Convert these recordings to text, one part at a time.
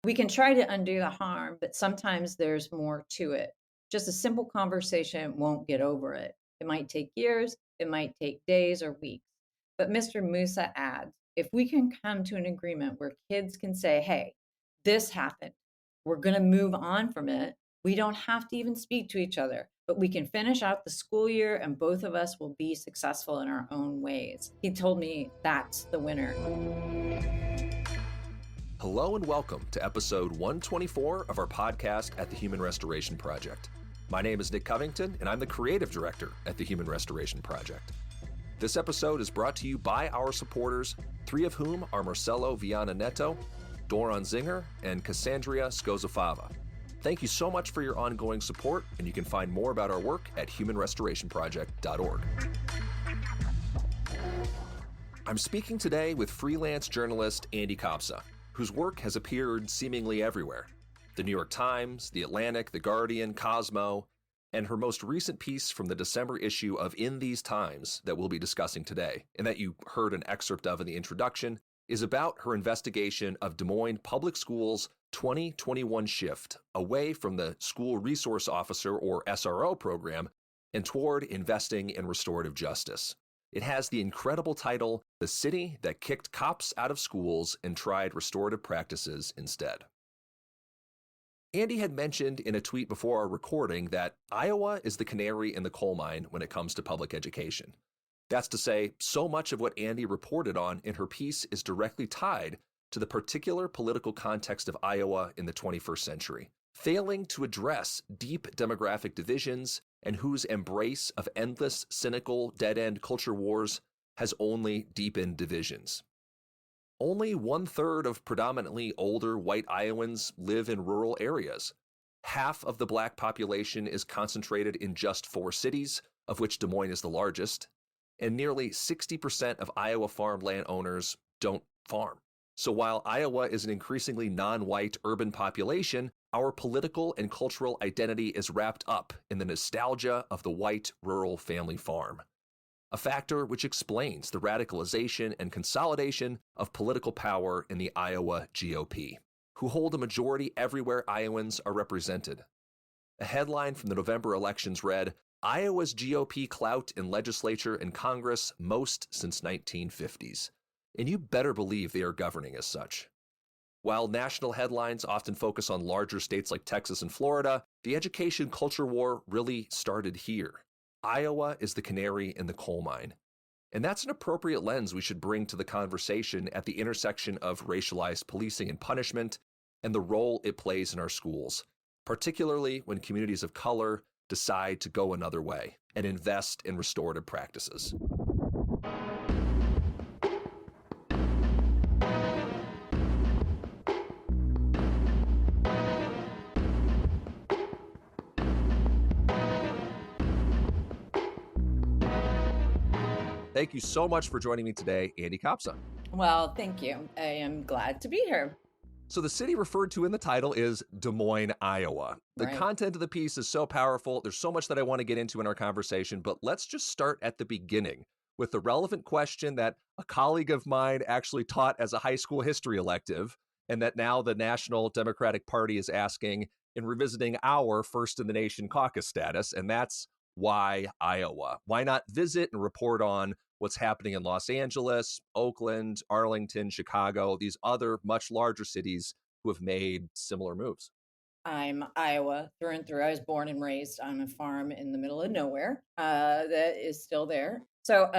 We can try to undo the harm, but sometimes there's more to it. Just a simple conversation won't get over it. It might take years, it might take days or weeks. But Mr. Musa adds, if we can come to an agreement where kids can say, hey, this happened, we're going to move on from it. We don't have to even speak to each other, but we can finish out the school year and both of us will be successful in our own ways. He told me that's the winner. Hello and welcome to episode 124 of our podcast at the Human Restoration Project. My name is Nick Covington, and I'm the creative director at the Human Restoration Project. This episode is brought to you by our supporters, three of whom are Marcelo Viana Neto, Doron Zinger, and Cassandria Scozafava. Thank you so much for your ongoing support, and you can find more about our work at humanrestorationproject.org. I'm speaking today with freelance journalist Andy Kopsa, whose work has appeared seemingly everywhere. The New York Times, The Atlantic, The Guardian, Cosmo, and her most recent piece from the December issue of In These Times that we'll be discussing today, and that you heard an excerpt of in the introduction, is about her investigation of Des Moines Public Schools' 2021 shift away from the School Resource Officer, or SRO, program and toward investing in restorative justice. It has the incredible title, The City That Kicked Cops Out of Schools and Tried Restorative Practices Instead. Andy had mentioned in a tweet before our recording that Iowa is the canary in the coal mine when it comes to public education. That's to say, so much of what Andy reported on in her piece is directly tied to the particular political context of Iowa in the 21st century, failing to address deep demographic divisions and whose embrace of endless, cynical, dead-end culture wars has only deepened divisions. Only 1/3 of predominantly older white Iowans live in rural areas. Half of the black population is concentrated in just 4 cities, of which Des Moines is the largest, and nearly 60% of Iowa farmland owners don't farm. So while Iowa is an increasingly non-white urban population, our political and cultural identity is wrapped up in the nostalgia of the white rural family farm, a factor which explains the radicalization and consolidation of political power in the Iowa GOP, who hold a majority everywhere Iowans are represented. A headline from the November elections read, Iowa's GOP clout in legislature and Congress most since 1950s. And you better believe they are governing as such. While national headlines often focus on larger states like Texas and Florida, the education culture war really started here. Iowa is the canary in the coal mine. And that's an appropriate lens we should bring to the conversation at the intersection of racialized policing and punishment and the role it plays in our schools, particularly when communities of color decide to go another way and invest in restorative practices. Thank you so much for joining me today, Andy Kopsa. Well, thank you. I am glad to be here. So the city referred to in the title is Des Moines, Iowa. The Right. content of the piece is so powerful. There's so much that I want to get into in our conversation, but let's just start at the beginning with the relevant question that a colleague of mine actually taught as a high school history elective, and that now the National Democratic Party is asking in revisiting our first in the nation caucus status, and that's why Iowa? Why not visit and report on what's happening in Los Angeles, Oakland, Arlington, Chicago, these other much larger cities who have made similar moves? I'm Iowa through and through. I was born and raised on a farm in the middle of nowhere that is still there. So,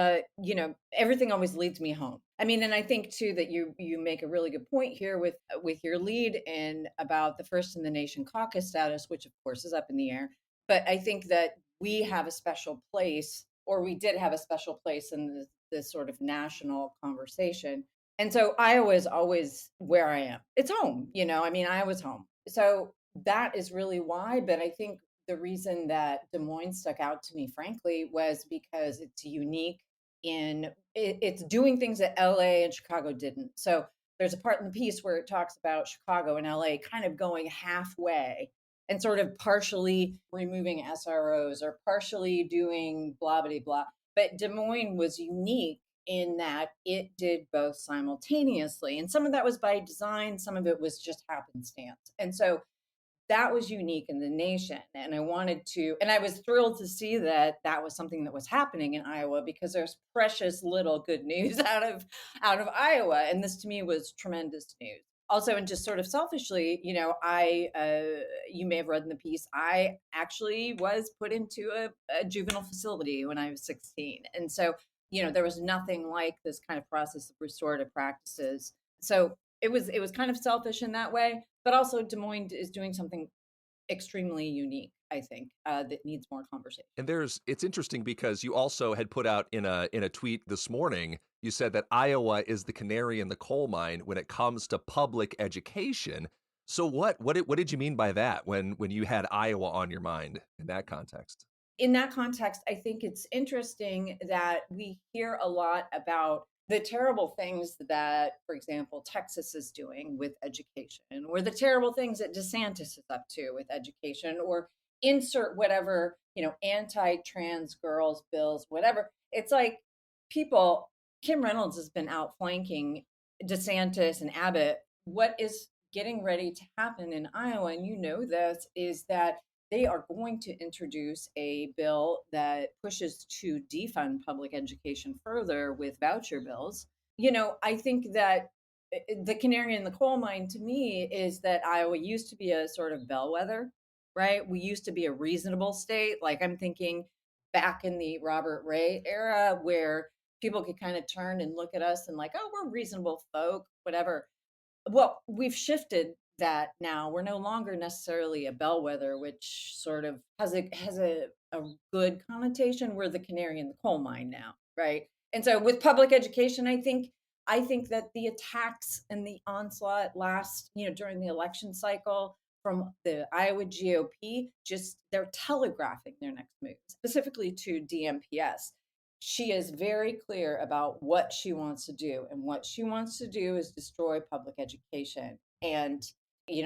everything always leads me home. I mean, and I think too that you make a really good point here with your lead in about the first in the nation caucus status, which of course is up in the air. But I think that we have a special place, or we did have a special place in this sort of national conversation. And so Iowa is always where I am. It's home, I mean, Iowa's home. So that is really why. But I think the reason that Des Moines stuck out to me, frankly, was because it's unique it's doing things that LA and Chicago didn't. So there's a part in the piece where it talks about Chicago and LA kind of going halfway and sort of partially removing SROs or partially doing blah, blah, blah. But Des Moines was unique in that it did both simultaneously. And some of that was by design, some of it was just happenstance. And so that was unique in the nation. And I was thrilled to see that that was something that was happening in Iowa, because there's precious little good news out of Iowa. And this to me was tremendous news. Also, and just sort of selfishly, you may have read in the piece, I actually was put into a juvenile facility when I was 16. And so, there was nothing like this kind of process of restorative practices. So it was kind of selfish in that way, but also Des Moines is doing something extremely unique, I think, that needs more conversation. And it's interesting because you also had put out in a tweet this morning, you said that Iowa is the canary in the coal mine when it comes to public education. So what did you mean by that when you had Iowa on your mind in that context? In that context, I think it's interesting that we hear a lot about the terrible things that, for example, Texas is doing with education, or the terrible things that DeSantis is up to with education, or insert whatever, anti-trans girls bills, whatever. It's like people, Kim Reynolds has been outflanking DeSantis and Abbott. What is getting ready to happen in Iowa, and this, is that they are going to introduce a bill that pushes to defund public education further with voucher bills. I think that the canary in the coal mine to me is that Iowa used to be a sort of bellwether, right? We used to be a reasonable state. Like, I'm thinking back in the Robert Ray era, where people could kind of turn and look at us and like, oh, we're reasonable folk, whatever. Well, we've shifted that now. We're no longer necessarily a bellwether, which sort of has a good connotation. We're the canary in the coal mine now, right? And so with public education, I think that the attacks and the onslaught during the election cycle from the Iowa GOP, just they're telegraphing their next move, specifically to DMPS. She is very clear about what she wants to do. And what she wants to do is destroy public education. And,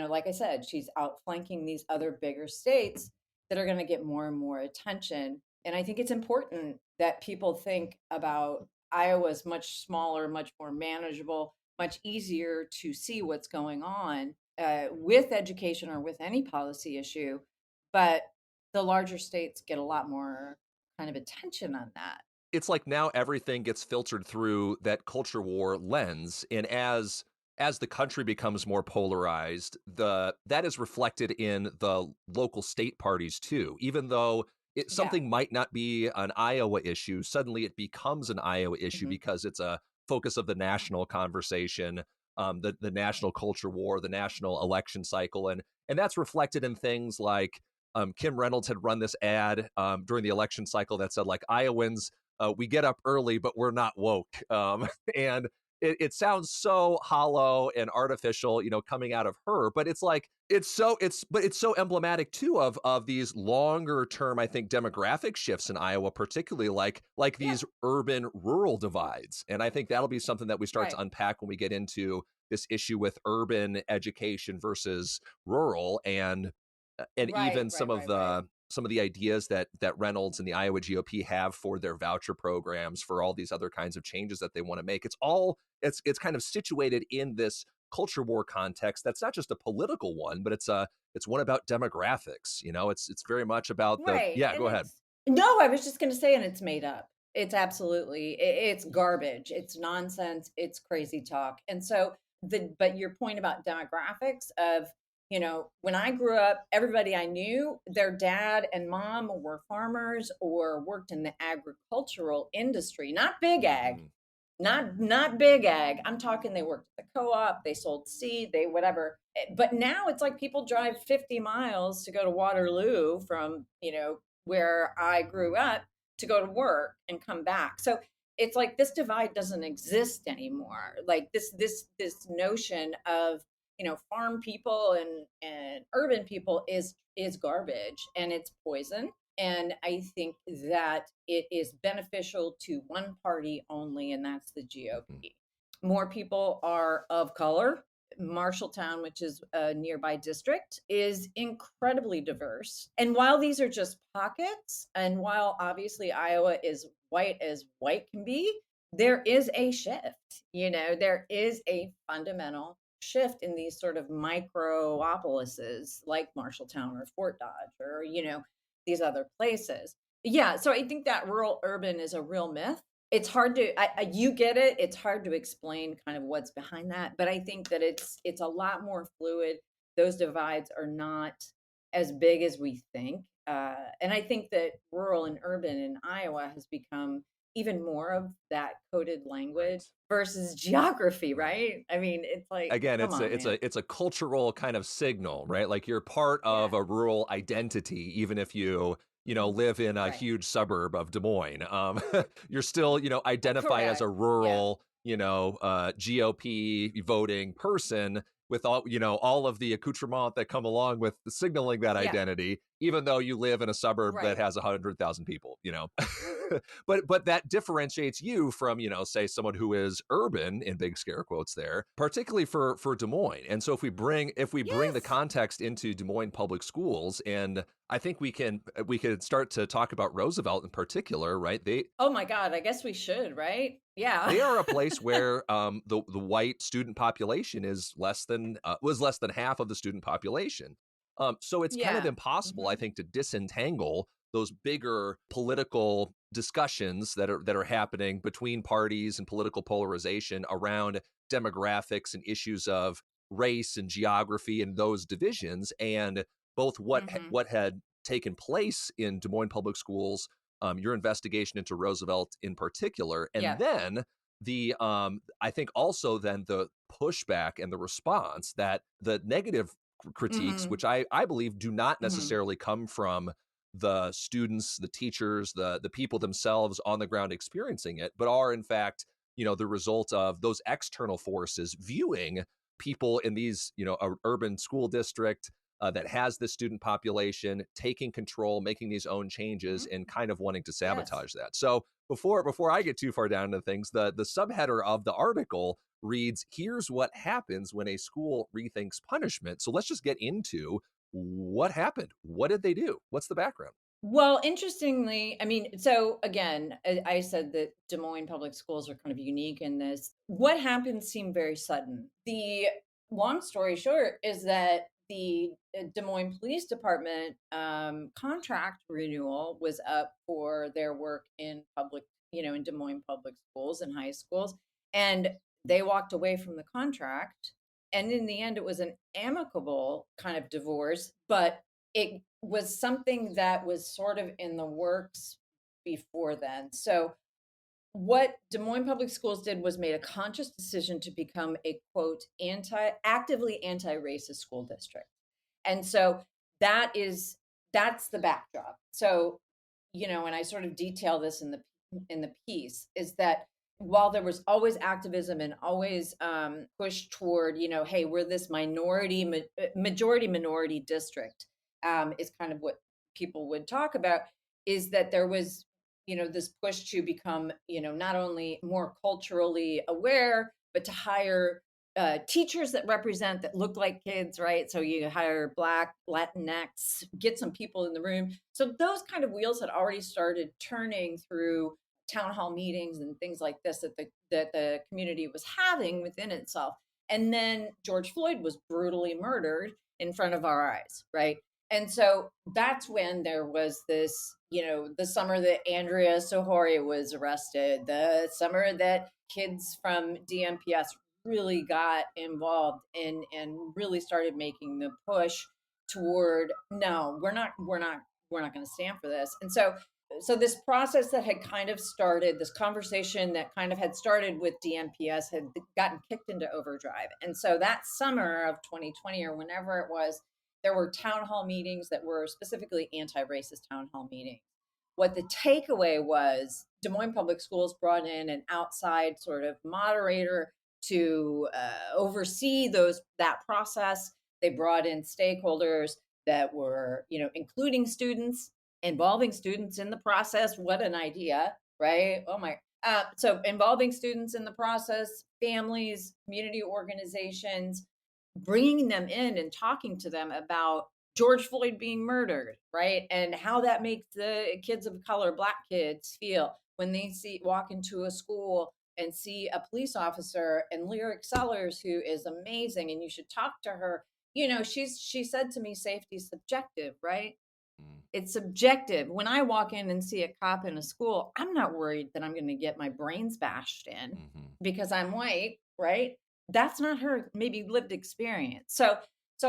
like I said, she's outflanking these other bigger states that are going to get more and more attention. And I think it's important that people think about Iowa's much smaller, much more manageable, much easier to see what's going on with education or with any policy issue. But the larger states get a lot more kind of attention on that. It's like now everything gets filtered through that culture war lens, and as the country becomes more polarized, the that is reflected in the local state parties too. Even though Yeah. something might not be an Iowa issue, suddenly it becomes an Iowa issue Mhm. because it's a focus of the national conversation, the national culture war, the national election cycle, and that's reflected in things like Kim Reynolds had run this ad during the election cycle that said like Iowans, we get up early, but we're not woke. And it sounds so hollow and artificial, coming out of her. But it's like it's so emblematic too of these longer term, I think, demographic shifts in Iowa, particularly like Yeah. these urban rural divides. And I think that'll be something that we start to Right. unpack when we get into this issue with urban education versus rural, and Right. even Right. Right. Right. some of the ideas that Reynolds and the Iowa GOP have for their voucher programs, for all these other kinds of changes that they want to make. It's kind of situated in this culture war context that's not just a political one, but it's one about demographics. It's very much about the Right. yeah. And Go ahead. it's no, I was just going to say, and it's made up. It's absolutely, it's garbage. It's nonsense. It's crazy talk. And so but your point about demographics of, when I grew up, everybody I knew, their dad and mom were farmers or worked in the agricultural industry, not big ag, Hmm. not big ag. I'm talking they worked at the co-op, they sold seed, they whatever. But now it's like people drive 50 miles to go to Waterloo from, where I grew up, to go to work and come back. So it's like this divide doesn't exist anymore. Like this notion of, farm people and urban people is garbage, and it's poison. And I think that it is beneficial to one party only, and that's the Hmm. GOP. More people are of color. Marshalltown, which is a nearby district, is incredibly diverse. And while these are just pockets, and while obviously Iowa is white as white can be, there is a shift, there is a fundamental shift in these sort of micropolises like Marshalltown or Fort Dodge or, these other places. Yeah, so I think that rural urban is a real myth. It's hard to you get it. It's hard to explain kind of what's behind that, but I think that it's a lot more fluid. Those divides are not as big as we think. And I think that rural and urban in Iowa has become even more of that coded language Right. versus geography, Right. right? I mean, it's like, Again, come on, man. it's a cultural kind of signal, right? Like you're part of Yeah. a rural identity, even if live in a Right. huge suburb of Des Moines. You're still, identify as Correct. a Yeah. rural, GOP voting person with all of the accoutrement that come along with signaling that Yeah. identity, even though you live in a suburb that Right. has 100,000 people. But that differentiates you from, say someone who is urban in big scare quotes there, particularly for Des Moines. And so if we bring the Yes. context into Des Moines Public Schools, and I think we could start to talk about Roosevelt in particular, right? Oh my God. I guess we should, right? Yeah. They are a place where the white student population is less than was less than half of the student population. So it's kind of Yeah. impossible, I Hmm. think, to disentangle those bigger political discussions that are happening between parties and political polarization around demographics and issues of race and geography and those divisions, and both Hmm. what had taken place in Des Moines Public Schools, your investigation into Roosevelt in particular, and Yeah. then I think also then the pushback and the response that the negative critiques, Hmm. which I believe do not Hmm. necessarily come from the students, the teachers, the people themselves on the ground experiencing it, but are in fact, the result of those external forces viewing people in these, a urban school district that has this student population taking control, making these own changes, Hmm. and kind of wanting to Yes. sabotage that. So before I get too far down into things, the subheader of the article reads, "Here's what happens when a school rethinks punishment." So let's just get into what happened. What did they do? What's the background? Well, interestingly, I mean, so again, I said that Des Moines public schools are kind of unique in this. What happened seemed very sudden. The long story short is that the Des Moines Police Department contract renewal was up for their work in public, in Des Moines public schools and high schools. And they walked away from the contract. And in the end, it was an amicable kind of divorce, but it was something that was sort of in the works before then. So what Des Moines Public Schools did was made a conscious decision to become a quote actively anti-racist school district. And so that is that's the backdrop. So, and I sort of detail this in the piece is that while there was always activism and always push toward, hey, we're this majority minority district, is kind of what people would talk about, is that there was, this push to become, not only more culturally aware, but to hire teachers that look like kids, right? So you hire Black, Latinx, get some people in the room. So those kind of wheels had already started turning through town hall meetings and things like this that the community was having within itself. And then George Floyd was brutally murdered in front of our eyes, right? And so that's when there was this, the summer that Andrea Sohoria was arrested, the summer that kids from DMPS really got involved and really started making the push toward, no, we're not going to stand for this. And so this process that had kind of started, this conversation that kind of had started with DMPS had gotten kicked into overdrive. And so that summer of 2020 or whenever it was, there were town hall meetings that were specifically anti-racist town hall meetings. What the takeaway was, Des Moines Public Schools brought in an outside sort of moderator to oversee that process. They brought in stakeholders that were, including students, involving students in the process. What an idea, right? Oh my. So involving students in the process, families, community organizations, bringing them in and talking to them about George Floyd being murdered, right? And how that makes the kids of color, Black kids, feel when they walk into a school and see a police officer and Lyric Sellers, who is amazing, and you should talk to her. She said to me, safety is subjective, right? Mm, It's subjective. When I walk in and see a cop in a school, I'm not worried that I'm going to get my brains bashed in mhm, because I'm white, right? That's not her maybe lived experience. So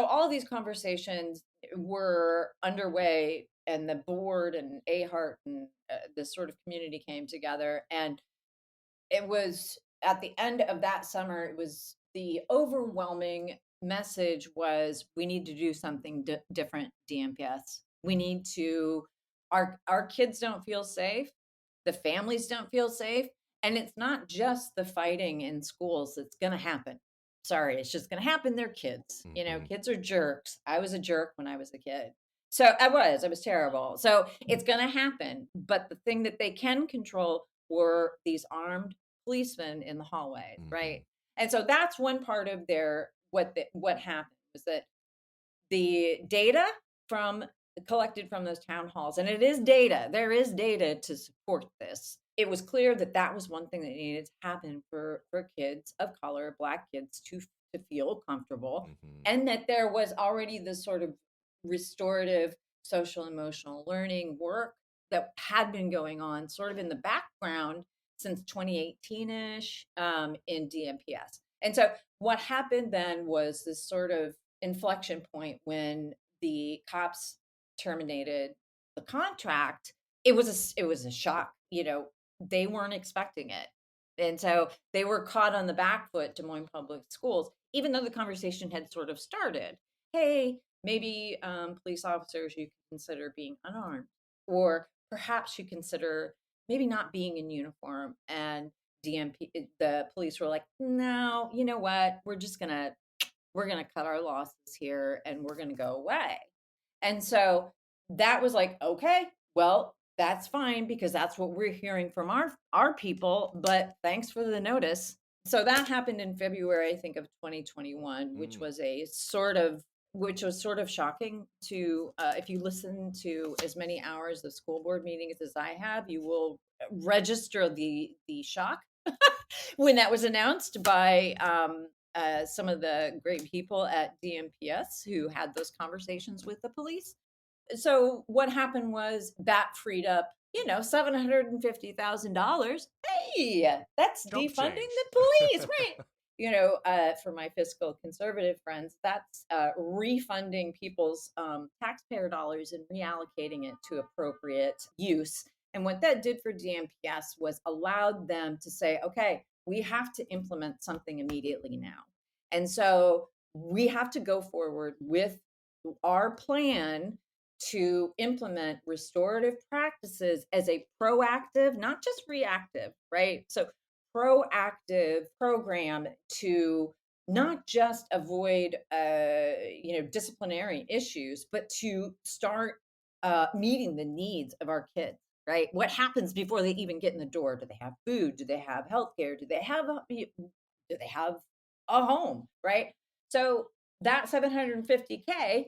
all these conversations were underway, and the board and AHART and this sort of community came together, and it was at the end of that summer, it was the overwhelming message was we need to do something different, DMPS. We mm, need to our kids don't feel safe, the families don't feel safe, and it's not just the fighting in schools that's going to happen. Sorry, it's just going to happen. They're kids. mhm, Kids are jerks. I was a jerk when I was a kid. So I was terrible. So it's going to happen, but the thing that they can control were these armed policemen in the hallways, right? mhm, And so that's one part of what happened was that the data from collected from those town halls, and it is data. There is data to support this. It was clear that that was one thing that needed to happen for kids of color, Black kids, to feel comfortable, mhm, and that there was already this sort of restorative social emotional learning work that had been going on sort of in the background since 2018ish in DMPS. And so what happened then was this sort of inflection point when the cops terminated the contract. It was a shock. They weren't expecting it, and so they were caught on the back foot. Des Moines Public Schools, even though the conversation had sort of started. Hey, maybe police officers you could consider being unarmed, or perhaps you consider maybe not being in uniform. And the police were like, no, you know what? We're going to cut our losses here and we're going to go away. And so that was like, okay, well, that's fine because that's what we're hearing from our people, but thanks for the notice. So that happened in February, I think, of 2021, mm. which was sort of shocking to if you listen to as many hours of school board meetings as I have, you will register the shock when that was announced by some of the great people at DMPS who had those conversations with the police. So what happened was that freed up, $750,000. Hey, that's Chump defunding change. the police, right? For my fiscal conservative friends, that's refunding people's taxpayer dollars and reallocating it to appropriate use. And what that did for DMPS was allowed them to say, okay, we have to implement something immediately now. And so we have to go forward with our plan to implement restorative practices as a proactive, not just reactive, right? So, proactive program to not just avoid, disciplinary issues, but to start meeting the needs of our kids, right? What happens before they even get in the door? Do they have food? Do they have healthcare? Do they have a home, right? So that 750K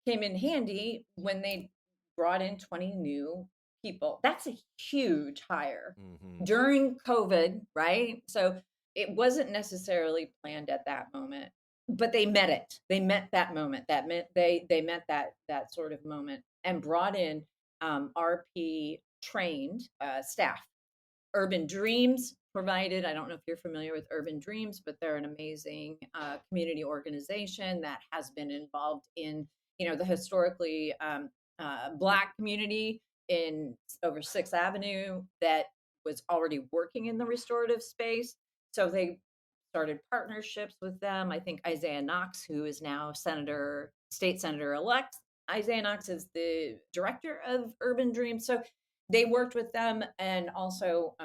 came in handy when they brought in 20 new people. That's a huge hire Mhm, during COVID, right? So it wasn't necessarily planned at that moment, but they met it. They met that moment. That meant they met that sort of moment and brought in RP trained staff. Urban Dreams provided. I don't know if you're familiar with Urban Dreams, but they're an amazing community organization that has been involved in, the historically Black community in over Sixth Avenue that was already working in the restorative space. So they started partnerships with them. I think Isaiah Knox, who is now state senator elect, Isaiah Knox is the director of Urban Dreams. So they worked with them and also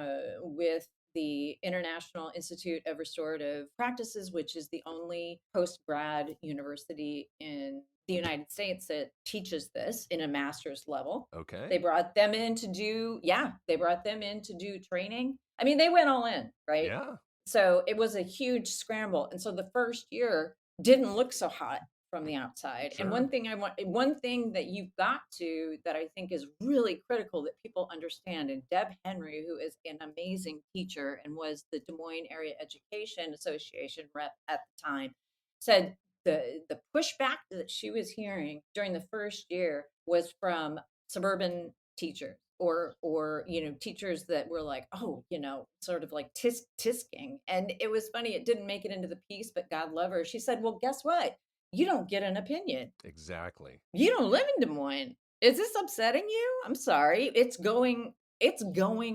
with the International Institute of Restorative Practices, which is the only post grad university in the United States that teaches this in a master's level. okay. They brought them in to do, yeah, they brought them in to do training. I mean, they went all in, right? Yeah. So it was a huge scramble. And so the first year didn't look so hot from the outside. And Sure. one thing that you've got to that I think is really critical that people understand, and Deb Henry, who is an amazing teacher and was the Des Moines Area Education Association rep at the time, said the pushback that she was hearing during the first year was from suburban teachers or teachers that were like, oh, sort of like tisking. And it was funny, it didn't make it into the piece, but God love her, she said, well, guess what, you don't get an opinion. Exactly. You don't live in Des Moines. Is this upsetting you? I'm sorry, it's going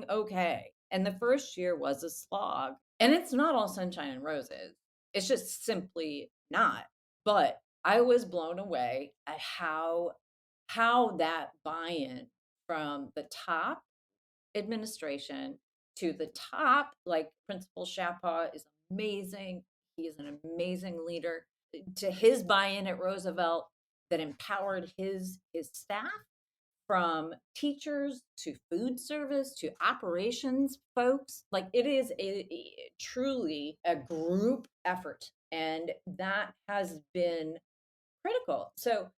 okay. And the first year was a slog, and it's not all sunshine and roses. It's just simply not. But I was blown away at how that buy-in from the top administration to the top, like Principal Shapaw is amazing. He is an amazing leader. To his buy-in at Roosevelt that empowered his staff, from teachers to food service to operations folks. Like, it is truly a group effort, and that has been critical. So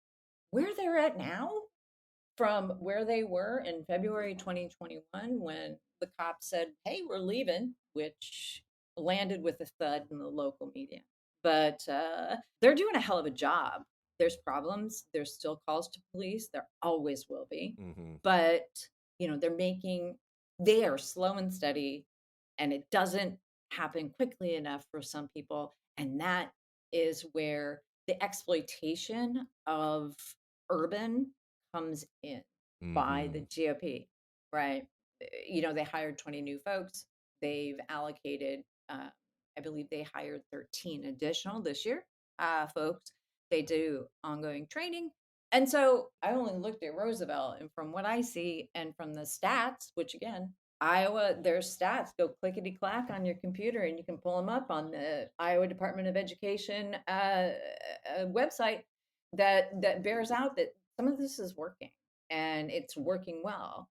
where they're at now from where they were in February 2021 when the cops said, hey, we're leaving, which landed with a thud in the local media. But they're doing a hell of a job. There's problems. There's still calls to police. There always will be. Mm-hmm. But, they are slow and steady, and it doesn't happen quickly enough for some people. And that is where the exploitation of urban comes in by the Mm-hmm. GOP, right? They hired 20 new folks. They've allocated, I believe they hired 13 additional this year folks. They do ongoing training. And so I only looked at Roosevelt, and from what I see and from the stats, which again, Iowa, their stats go clickety clack on your computer, and you can pull them up on the Iowa Department of Education website that bears out that some of this is working, and it's working well.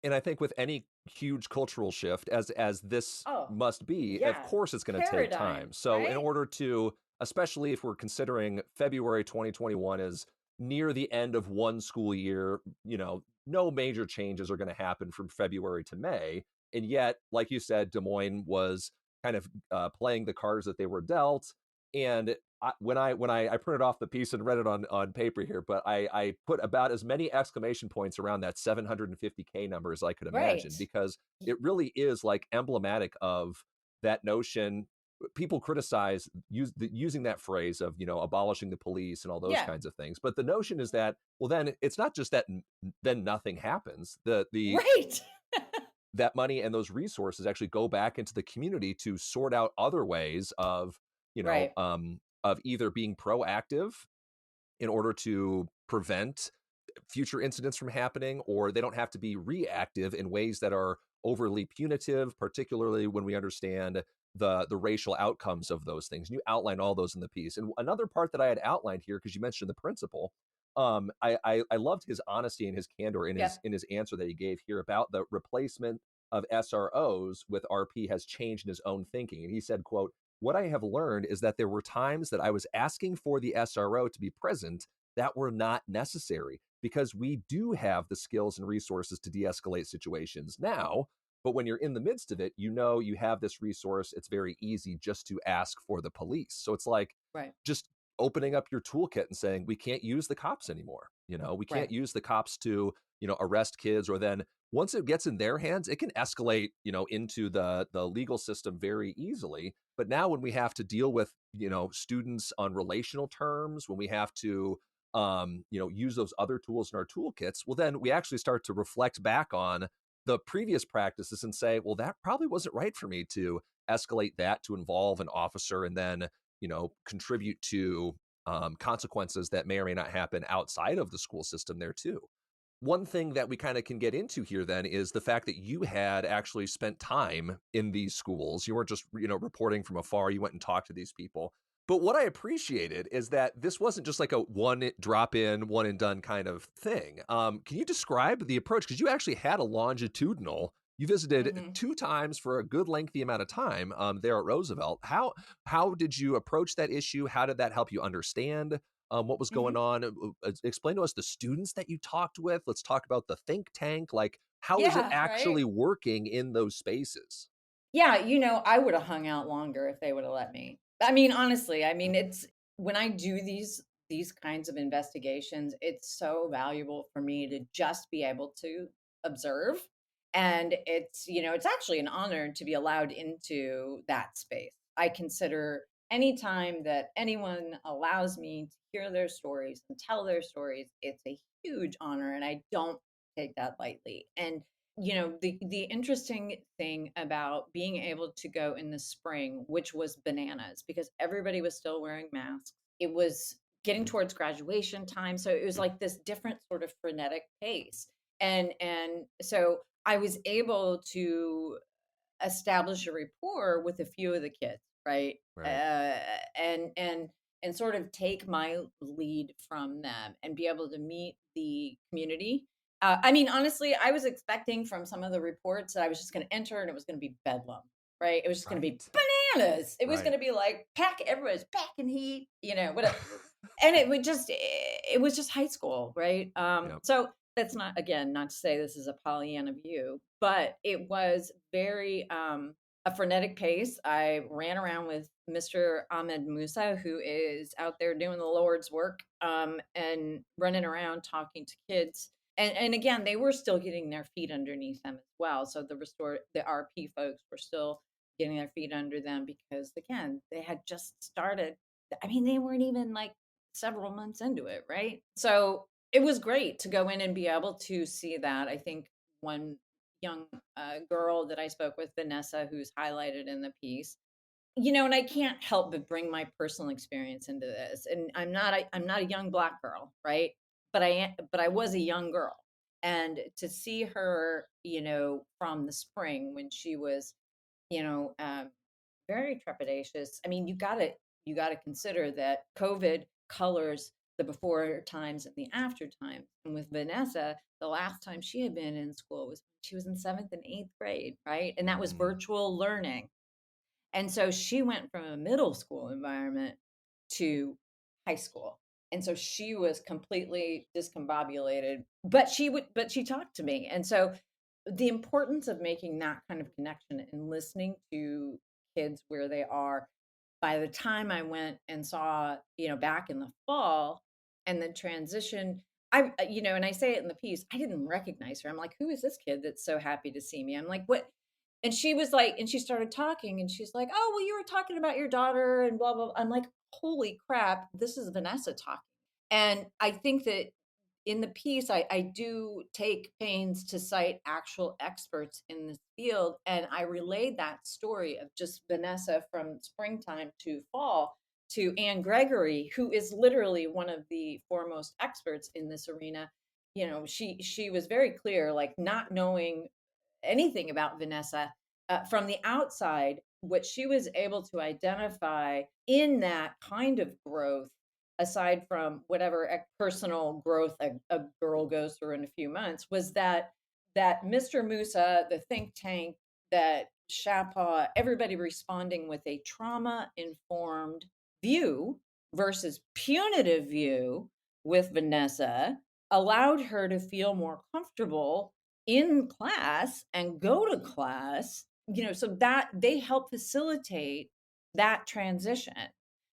And I think with any huge cultural shift, as this Oh, must be, of yeah. course it's going to take time. Paradigm, So in right? order to, especially if we're considering February 2021 as near the end of one school year, no major changes are going to happen from February to May. And yet, like you said, Des Moines was kind of playing the cards that they were dealt. And when I printed off the piece and read it on paper here, but I put about as many exclamation points around that 750K number as I could Right. imagine, because it really is like emblematic of that notion. People criticize using that phrase of abolishing the police and all those Yeah. kinds of things, but the notion is that, well, then it's not just that then nothing happens. The Right. that money and those resources actually go back into the community to sort out other ways of Right. either being proactive in order to prevent future incidents from happening, or they don't have to be reactive in ways that are overly punitive, particularly when we understand the racial outcomes of those things. And you outline all those in the piece. And another part that I had outlined here, because you mentioned the principal, I loved his honesty and his candor in his Yep. answer that he gave here about the replacement of SROs with RP has changed in his own thinking. And he said, quote, what I have learned is that there were times that I was asking for the SRO to be present that were not necessary, because we do have the skills and resources to de-escalate situations now. But when you're in the midst of it, you have this resource. It's very easy just to ask for the police. So it's like Right. just opening up your toolkit and saying, we can't use the cops anymore. We can't Right. use the cops to, arrest kids, or then once it gets in their hands, it can escalate, into the legal system very easily. But now when we have to deal with, students on relational terms, when we have to use those other tools in our toolkits, well, then we actually start to reflect back on the previous practices and say, well, that probably wasn't right for me to escalate that to involve an officer and then, contribute to consequences that may or may not happen outside of the school system there too. One thing that we kind of can get into here then is the fact that you had actually spent time in these schools. You weren't just, reporting from afar. You went and talked to these people. But what I appreciated is that this wasn't just like a one drop in, one and done kind of thing. Can you describe the approach? Because you actually had a longitudinal You visited Hmm. 2 times for a good lengthy amount of time, there at Roosevelt. How did you approach that issue? How did that help you understand, what was going Hmm. on? Explain to us the students that you talked with. Let's talk about the think tank. Like, how is it Yeah, right. actually working in those spaces? Yeah, I would have hung out longer if they would have let me. I mean, honestly, I mean, it's when I do these kinds of investigations, it's so valuable for me to just be able to observe. And it's actually an honor to be allowed into that space. I consider any time that anyone allows me to hear their stories and tell their stories, it's a huge honor, and I don't take that lightly. And the interesting thing about being able to go in the spring, which was bananas because everybody was still wearing masks. It was getting towards graduation time, so it was like this different sort of frenetic pace. And so I was able to establish a rapport with a few of the kids, right? Right. And sort of take my lead from them and be able to meet the community. I mean, honestly, I was expecting from some of the reports that I was just going to enter and it was going to be bedlam, right? It was just going to be Right. bananas. It was going Right. to be like everybody's packing heat, what and it was just high school, right? Yep. So that's not, again, not to say this is a Pollyanna view, but it was very a frenetic pace. I ran around with Mr. Ahmed Musa, who is out there doing the Lord's work, and running around talking to kids. And again, they were still getting their feet underneath them as well. So the RP folks were still getting their feet under them because again, they had just started. I mean, they weren't even like several months into it, right? So it was great to go in and be able to see that. I think one young girl that I spoke with, Vanessa, who's highlighted in the piece, and I can't help but bring my personal experience into this. And I'm not a young black girl, right? But I was a young girl, and to see her, from the spring when she was, you know, um, very trepidatious. I mean, you gotta consider that COVID colors the before times and the after times. And with Vanessa, the last time she had been in school was when she was in seventh and eighth grade, right? And that was Mm, virtual learning. And so she went from a middle school environment to high school. And so she was completely discombobulated, but she talked to me. And so the importance of making that kind of connection and listening to kids where they are. By the time I went and saw, back in the fall and the transition, and I say it in the piece, I didn't recognize her. I'm like, who is this kid that's so happy to see me? I'm like, what? And she was like, and she started talking and she's like, oh, well, you were talking about your daughter and blah, blah. I'm like, holy crap, this is Vanessa talking. And I think that in the piece, I do take pains to cite actual experts in this field. And I relayed that story of just Vanessa from springtime to fall to Anne Gregory, who is literally one of the foremost experts in this arena. She was very clear, like not knowing anything about Vanessa from the outside, what she was able to identify in that kind of growth, aside from whatever personal growth a girl goes through in a few months, was that Mr. Musa, the think tank, that Shapa, everybody responding with a trauma informed view versus punitive view with Vanessa allowed her to feel more comfortable in class and go to class, so that they help facilitate that transition.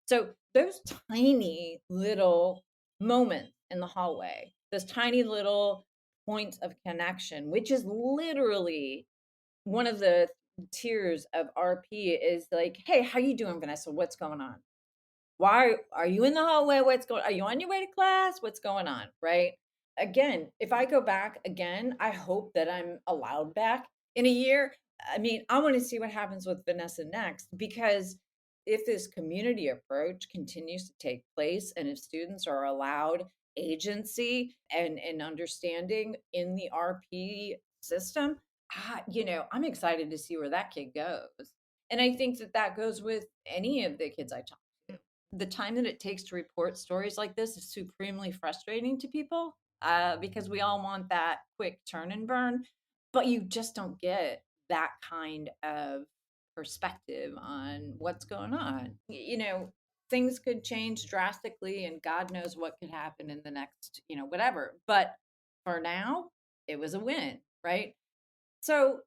So those tiny little moments in the hallway, those tiny little points of connection, which is literally one of the tiers of RP, is like, hey, how you doing, Vanessa? What's going on? Why are you in the hallway? Are you on your way to class? What's going on? Right. Again, if I go back again, I hope that I'm allowed back in a year. I mean, I want to see what happens with Vanessa next, because if this community approach continues to take place and if students are allowed agency and understanding in the RP system, I'm excited to see where that kid goes. And I think that that goes with any of the kids I talk to. The time that it takes to report stories like this is supremely frustrating to people, because we all want that quick turn and burn. but you just don't get that kind of perspective on what's going on. Things could change drastically and God knows what could happen in the next, whatever. But for now, it was a win, right? So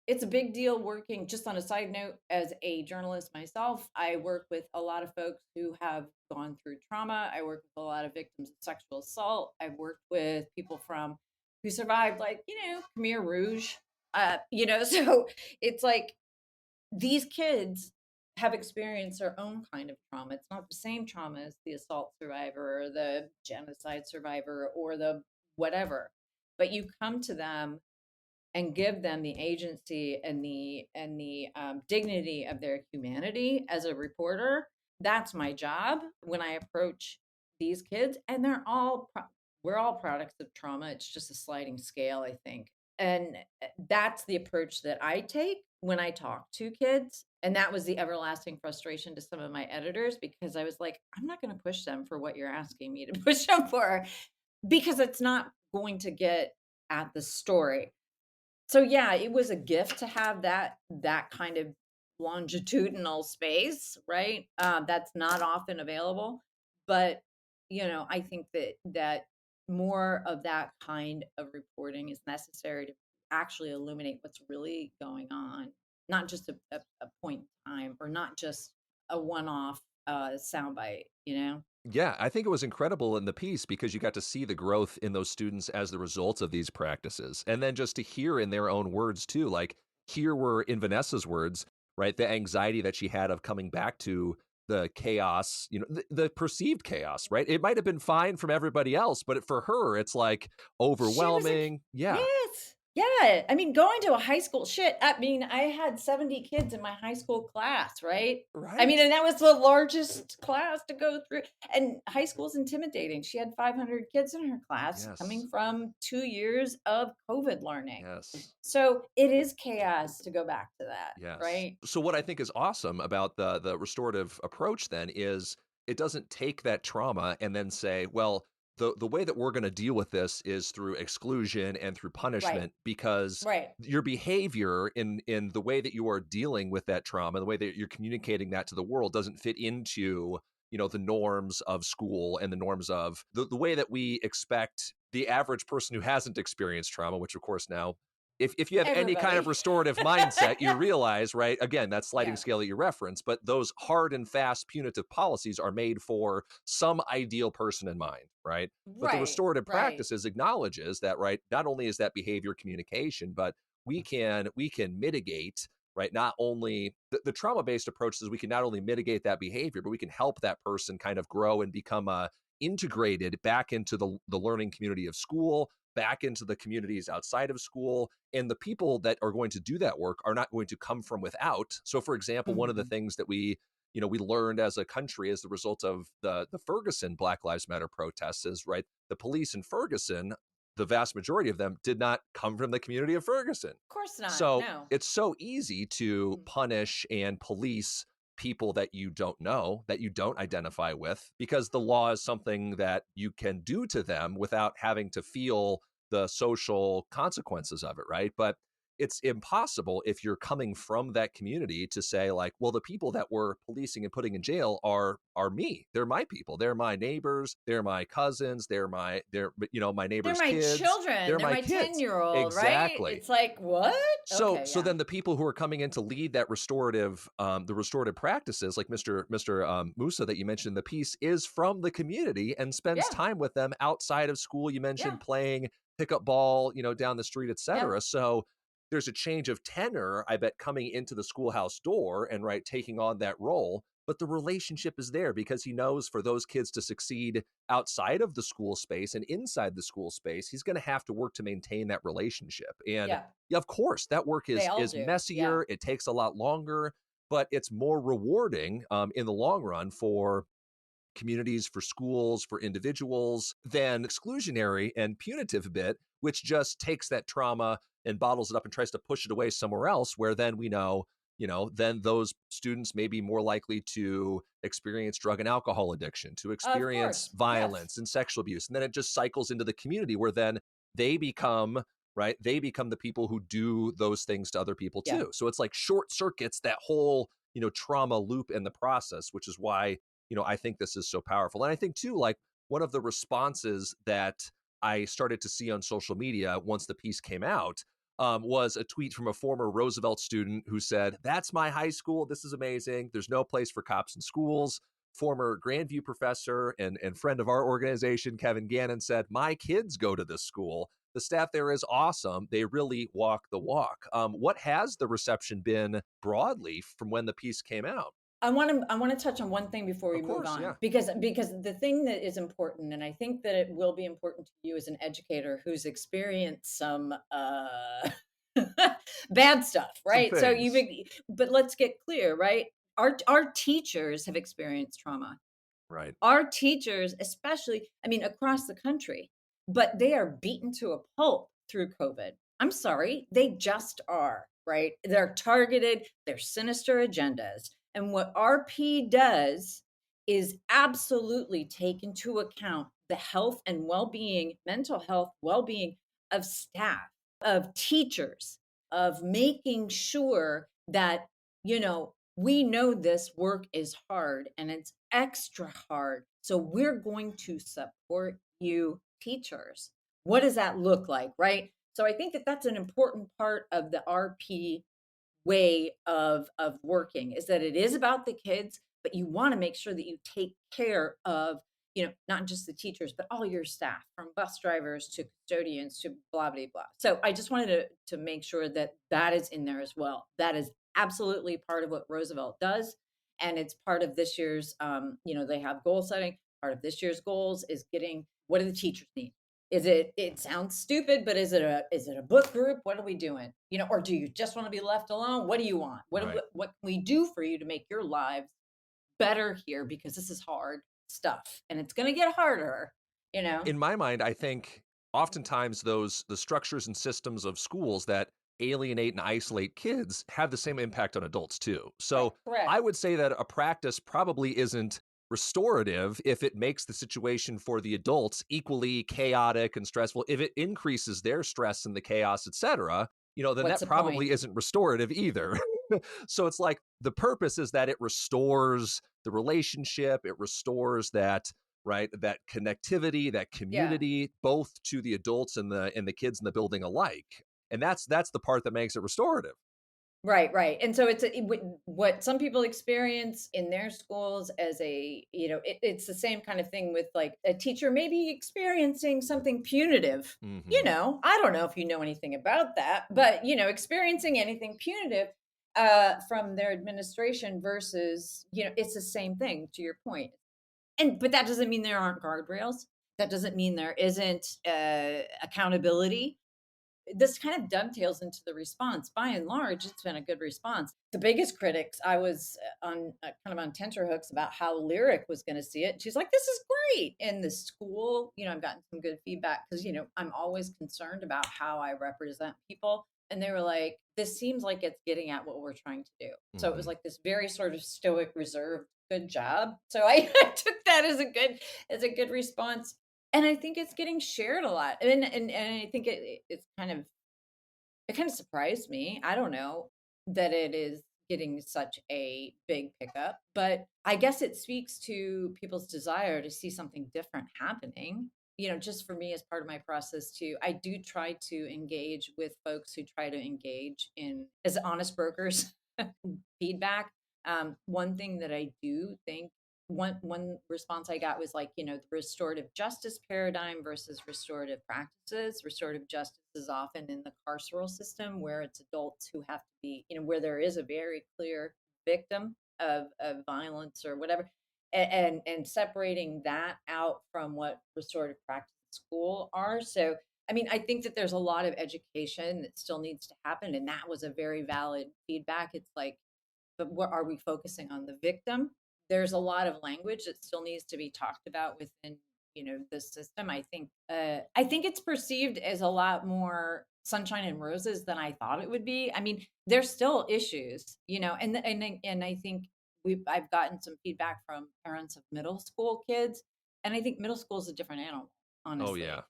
it's a big deal working. Just on a side note, as a journalist myself, I work with a lot of folks who have gone through trauma. I work with a lot of victims of sexual assault. I've worked with people from who survived, like, Khmer Rouge. So it's like these kids have experienced their own kind of trauma. It's not the same trauma as the assault survivor or the genocide survivor or the whatever. But you come to them and give them the agency and the dignity of their humanity as a reporter. That's my job when I approach these kids, and we're all products of trauma. It's just a sliding scale, I think, and that's the approach that I take when I talk to kids. And that was the everlasting frustration to some of my editors, because I was like, I'm not going to push them for what you're asking me to push them for, because it's not going to get at the story. So yeah, it was a gift to have that kind of longitudinal space, right? That's not often available, but I think that more of that kind of reporting is necessary to actually illuminate what's really going on, not just a point in time, or not just a one-off soundbite, Yeah, I think it was incredible in the piece because you got to see the growth in those students as the results of these practices. And then just to hear in their own words too, like here were in Vanessa's words, right? The anxiety that she had of coming back to the chaos, the perceived chaos, right? It might have been fine from everybody else, but for her, it's like She was a overwhelming. Yeah, yes. Yeah. I mean, going to a high school shit. I mean, I had 70 kids in my high school class, right? I mean, right. and that was the largest class to go through. And high school's intimidating. She had 500 kids in her class Yes. coming from 2 years of COVID learning. Yes. So it is chaos to go back to that, Yes. right? So what I think is awesome about the restorative approach then is it doesn't take that trauma and then say, well, the way that we're going to deal with this is through exclusion and through Right. punishment because Right. your behavior in the way that you are dealing with that trauma, the way that you're communicating that to the world doesn't fit into the norms of school and the norms of the way that we expect the average person who hasn't experienced trauma, which of course now if you have any kind of Everybody. restorative mindset, you realize, right, again, that sliding Yeah. scale that you reference, but those hard and fast punitive policies are made for some ideal person in mind, right? But the Right. restorative Right. practices acknowledges that, right, not only is that behavior communication, but we can mitigate, right, not only the trauma-based approach says we can not only mitigate that behavior, but we can help that person kind of grow and become integrated back into the learning community of school, back into the communities outside of school, and the people that are going to do that work are not going to come from without. So for example, one of the Mhm. things that we learned as a country as the result of the Ferguson Black Lives Matter protests is, right, the police in Ferguson, the vast majority of them did not come from the community of Ferguson. Of course not. So No. it's so easy to Mm. punish and police people that you don't know, that you don't identify with, because the law is something that you can do to them without having to feel the social consequences of it, right? But it's impossible if you're coming from that community to say like, well, the people that we're policing and putting in jail are me. They're my people. They're my neighbors. They're my cousins. They're my They're neighbors' my kids. children. They're They're my my kids. 10-year-old, right? Exactly. It's like, "What?" So Okay, so yeah. then the people who are coming in to lead that the restorative practices, like Mr. Musa that you mentioned in the piece, is from the community and spends Yeah, time with them outside of school. You yeah, mentioned playing pickup ball, down the street, et yeah. cetera. So there's a change of tenor, I bet, coming into the schoolhouse door and right taking on that role. But the relationship is there because he knows for those kids to succeed outside of the school space and inside the school space, he's going to have to work to maintain that relationship. And Yeah, yeah, of course, that work they is all is do. Yeah. messier. It takes a lot longer, but it's more rewarding in the long run for communities, for schools, for individuals than exclusionary and punitive bit, which just takes that trauma and bottles it up and tries to push it away somewhere else, where then we know, then those students may be more likely to experience drug and alcohol addiction, to Of experience course. Yes. violence and sexual abuse. And then it just cycles into the community where then they become right, they become the people who do those things to other people Yeah. too. So it's like short circuits that whole, trauma loop in the process, which is why, I think this is so powerful. And I think too, like one of the responses that I started to see on social media once the piece came out was a tweet from a former Roosevelt student who said, "That's my high school. This is amazing. There's no place for cops in schools." Former Grandview professor and friend of our organization, Kevin Gannon, said, "My kids go to this school. The staff there is awesome. They really walk the walk." What has the reception been broadly from when the piece came out? I want to touch on one thing before we Of move course, on, yeah. because the thing that is important, and I think that it will be important to you as an educator who's experienced some bad stuff, Some right? So things. but let's get clear, right? Our teachers have experienced trauma. Right. Our teachers, especially, I mean, across the country, but they are beaten to a pulp through COVID. I'm sorry, they just are, right? They're targeted, they're sinister agendas. And what RP does is absolutely take into account the health and well being, mental health, well being of staff, of teachers, of making sure that, we know this work is hard and it's extra hard. So we're going to support you, teachers. What does that look like, right? So I think that that's an important part of the RP way of working, is that it is about the kids, but you want to make sure that you take care of, not just the teachers but all your staff, from bus drivers to custodians to blah blah blah. So I just wanted to make sure that that is in there as well. That is absolutely part of what Roosevelt does, and it's part of this year's, they have goal setting. Part of this year's goals is getting, what do the teachers need? It sounds stupid, but is it a book group? What are we doing? Or do you just want to be left alone? What do you want? Right. What can we do for you to make your lives better here? Because this is hard stuff and it's going to get harder, you know? In my mind, I think oftentimes the structures and systems of schools that alienate and isolate kids have the same impact on adults too. Right. So Correct. I would say that a practice probably isn't restorative if it makes the situation for the adults equally chaotic and stressful. If it increases their stress and the chaos, etc., then What's that the point? probably isn't restorative either. So it's like the purpose is that it restores the relationship, it restores that, right, that connectivity, that Yeah. community, both to the adults and the kids in the building alike. And that's the part that makes it restorative. Right, right. And so what some people experience in their schools as it's the same kind of thing with like a teacher maybe experiencing something punitive. Hmm. I don't know if you know anything about that, but experiencing anything punitive from their administration versus, it's the same thing, to your point. But that doesn't mean there aren't guardrails. That doesn't mean there isn't accountability. This kind of dovetails into the response. By and large, it's been a good response. The biggest critics, I was on kind of on tenterhooks about how Lyric was going to see it. She's like, "This is great." In the school, I've gotten some good feedback because I'm always concerned about how I represent people, and they were like, "This seems like it's getting at what we're trying to do." So it was Hmm. like this very sort of stoic, reserved, good job. So I, I took that as a good response, and I think it's getting shared a lot. And I think it kind of surprised me. I don't know that it is getting such a big pickup, but I guess it speaks to people's desire to see something different happening. Just for me as part of my process too, I do try to engage with folks who try to engage in as honest brokers feedback. One thing that I do think, one response I got was like, the restorative justice paradigm versus restorative practices. Restorative justice is often in the carceral system where it's adults who have to be, where there is a very clear victim of violence or whatever, and separating that out from what restorative practice school are. So I mean, I think that there's a lot of education that still needs to happen, and that was a very valid feedback. It's like, but what are we focusing on? The victim? There's a lot of language that still needs to be talked about within, the system. I think it's perceived as a lot more sunshine and roses than I thought it would be. I mean, there's still issues, and I think I've gotten some feedback from parents of middle school kids, and I think middle school is a different animal, Oh yeah.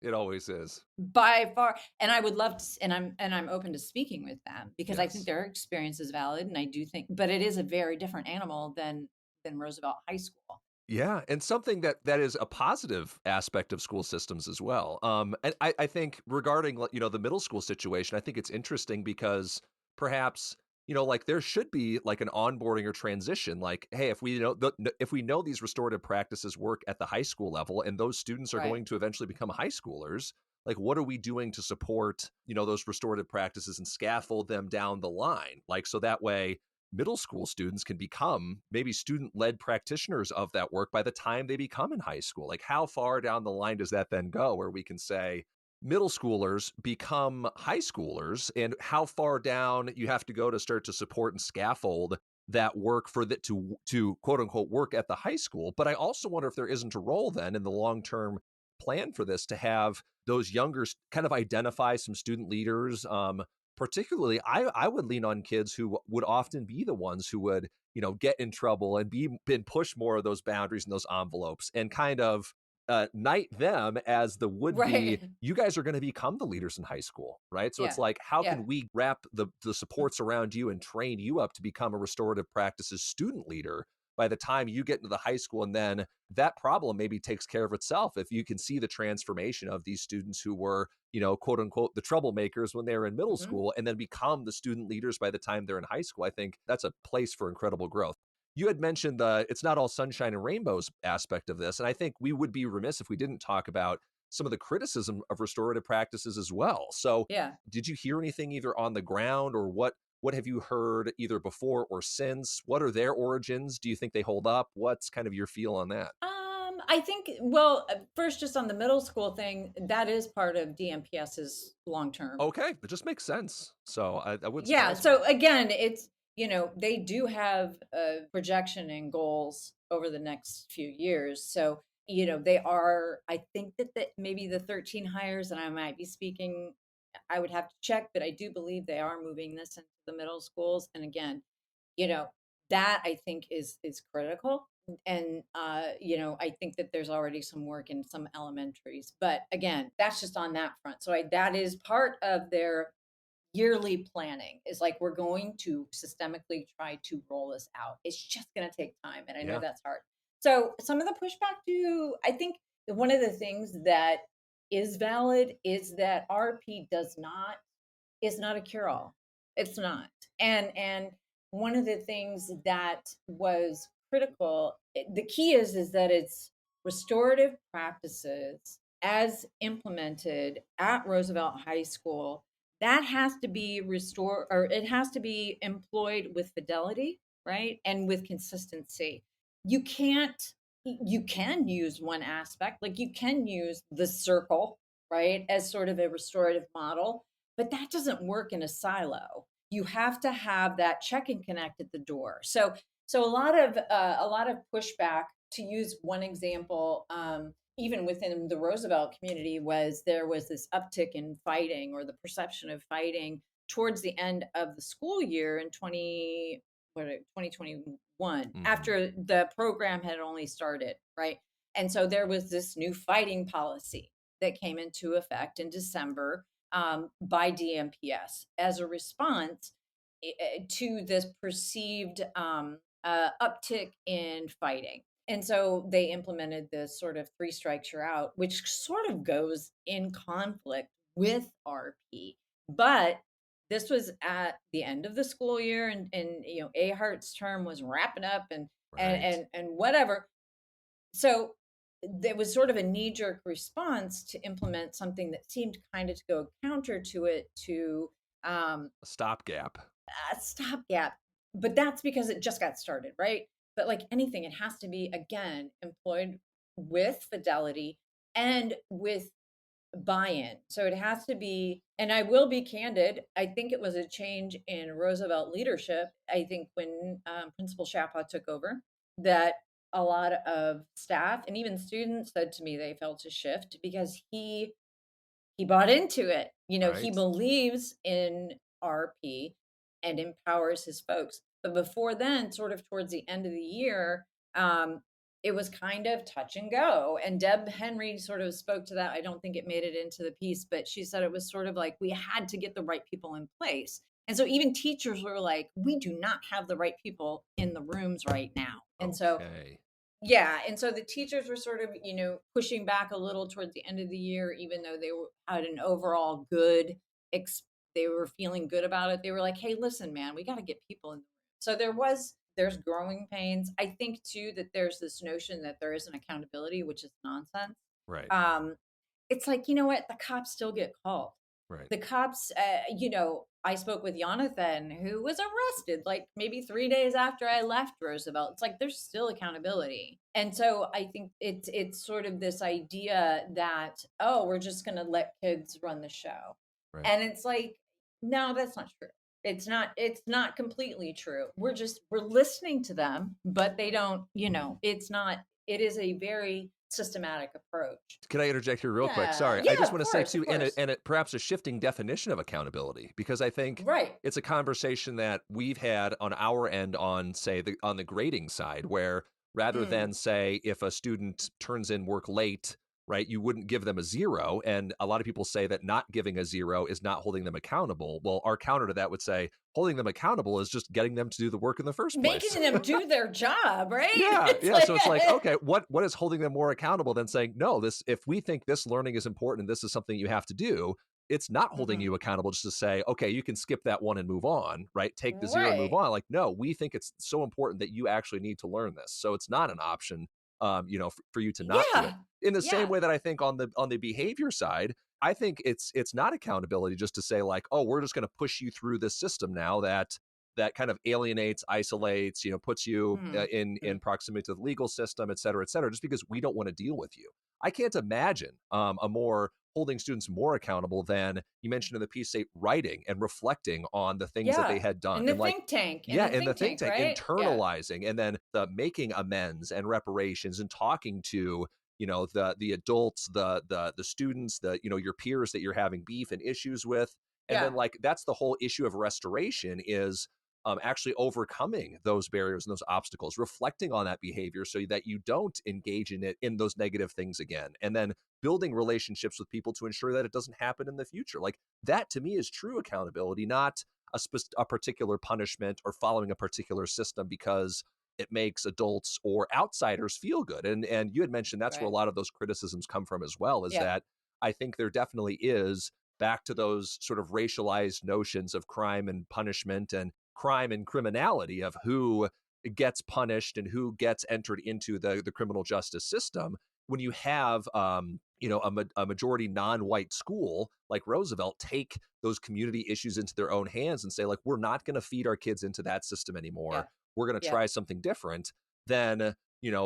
honestly. It always is. by far. And I would love to, and I'm open to speaking with them because I think Yes. their experience is valid, and I do think, but it is a very different animal than Roosevelt High School. Yeah, and something that is a positive aspect of school systems as well. And I think regarding the middle school situation, I think it's interesting because perhaps like there should be like an onboarding or transition. Like, hey, if we know these restorative practices work at the high school level, and those students are Right. going to eventually become high schoolers, like what are we doing to support those restorative practices and scaffold them down the line, like so that way middle school students can become maybe student-led practitioners of that work by the time they become in high school. Like how far down the line does that then go where we can say middle schoolers become high schoolers, and how far down you have to go to start to support and scaffold that work for that to quote unquote work at the high school. But I also wonder if there isn't a role then in the long-term plan for this to have those younger kind of identify some student leaders. Particularly, I would lean on kids who would often be the ones who would, get in trouble and been pushed more of those boundaries and those envelopes, and kind of knight them as the would be, Right. you guys are going to become the leaders in high school, right? So it's Yeah. like, how Yeah. can we wrap the supports around you and train you up to become a restorative practices student leader by the time you get into the high school? And then that problem maybe takes care of itself if you can see the transformation of these students who were quote unquote, the troublemakers when they were in middle Mhm. school and then become the student leaders by the time they're in high school. I think that's a place for incredible growth. You had mentioned the it's not all sunshine and rainbows aspect of this. And I think we would be remiss if we didn't talk about some of the criticism of restorative practices as well. So, Yeah. did you hear anything either on the ground, or what have you heard either before or since? What are their origins? Do you think they hold up? What's kind of your feel on that? I think, well, first, just on the middle school thing, that is part of DMPS's long term. Okay, it just makes sense. So that wouldn't Yeah. surprise me. So again, it's, they do have a projection and goals over the next few years. So, they are, I think that maybe the 13 hires, and I might be speaking, I would have to check, but I do believe they are moving this into the middle schools. And again, you know, that I think is critical. And I think that there's already some work in some elementaries. But again, that's just on that front. So that is part of their yearly planning, is like, we're going to systemically try to roll this out. It's just going to take time, and I know Yeah. that's hard. So some of the pushback, to I think one of the things that is valid is that RP does not is not a cure all. It's not. And one of the things that was critical, the key is that it's restorative practices as implemented at Roosevelt High School, that has to be restored, or it has to be employed with fidelity, right? And with consistency. You can't, you can use one aspect, like you can use the circle, right, as sort of a restorative model, but that doesn't work in a silo. You have to have that check and connect at the door. So a lot of pushback, to use one example, even within the Roosevelt community, was there was this uptick in fighting, or the perception of fighting, towards the end of the school year in 2021, Hmm. after the program had only started, right? And so there was this new fighting policy that came into effect in December, by DMPS as a response, to this perceived uptick in fighting. And so they implemented this sort of three strikes you're out, which sort of goes in conflict with RP. But this was at the end of the school year, and Ahart's term was wrapping up, and Right. and and whatever. So there was sort of a knee jerk response to implement something that seemed kind of to go counter to it, to um, A stopgap. a stopgap. But that's because it just got started, right? But like anything, it has to be, again, employed with fidelity and with buy-in. So it has to be, and I will be candid, I think it was a change in Roosevelt leadership. I think when Principal Shapa took over, that a lot of staff and even students said to me they felt a shift, because he bought into it. He Right. believes in RP and empowers his folks. But before then, sort of towards the end of the year, it was kind of touch and go. And Deb Henry sort of spoke to that. I don't think it made it into the piece, but she said it was sort of like we had to get the right people in place. And so even teachers were like, we do not have the right people in the rooms right now. And so Okay. yeah, and so the teachers were sort of, pushing back a little towards the end of the year, even though had an overall good, they were feeling good about it. They were like, "Hey, listen, man, we got to get people in." So there's growing pains. I think too that there's this notion that there isn't accountability, which is nonsense. Right. Um, it's like, you know what? The cops still get called. Right. The cops, I spoke with Jonathan, who was arrested like maybe 3 days after I left Roosevelt. It's like there's still accountability. And so I think it's sort of this idea that, oh, we're just gonna let kids run the show. Right. And it's like, no, that's not true. It's not completely true. We're listening to them, but they don't, it is a very systematic approach. Can I interject here real quick? Yeah. Sorry. I Yeah, just of want to say course, too, of course. and it perhaps a shifting definition of accountability, because I think Right. it's a conversation that we've had on our end on, say, on the grading side, where rather Mm. than say if a student turns in work late, right, you wouldn't give them a 0. And a lot of people say that not giving a 0 is not holding them accountable. Well, our counter to that would say holding them accountable is just getting them to do the work in the first place. Making them do their job, right? Yeah, It's yeah. like So it's like, okay, what is holding them more accountable than saying, no, this, if we think this learning is important and this is something you have to do, it's not holding Mhm. you accountable just to say, okay, you can skip that one and move on, right? Take the 0 and move Right. on. Like, no, we think it's so important that you actually need to learn this. So it's not an option, for you to not do it. Yeah. In the same Yeah. way that I think on the behavior side, I think it's not accountability just to say like, oh, we're just going to push you through this system now that kind of alienates, isolates, puts you Mhm. in Mhm. proximity to the legal system, et cetera, just because we don't want to deal with you. I can't imagine a more holding students more accountable than you mentioned in the piece, say, writing and reflecting on the things that they Yeah. had done, In the and like, think tank, yeah, in the think tank, right? Yeah. internalizing, and then the making amends and reparations, and talking to the adults, the students, your peers that you're having beef and issues with, and then Yeah. like that's the whole issue of restoration is actually overcoming those barriers and those obstacles, reflecting on that behavior so that you don't engage in it in those negative things again, and then building relationships with people to ensure that it doesn't happen in the future. Like that to me is true accountability, not a particular punishment or following a particular system because it makes adults or outsiders feel good. And you had mentioned that's where a Right. lot of those criticisms come from as well, is Yeah. that I think there definitely is, back to those sort of racialized notions of crime and punishment and crime and criminality, of who gets punished and who gets entered into the criminal justice system. When you have a majority non-white school like Roosevelt take those community issues into their own hands and say like, we're not going to feed our kids into that system anymore, Yeah. we're going to Yeah. try something different, then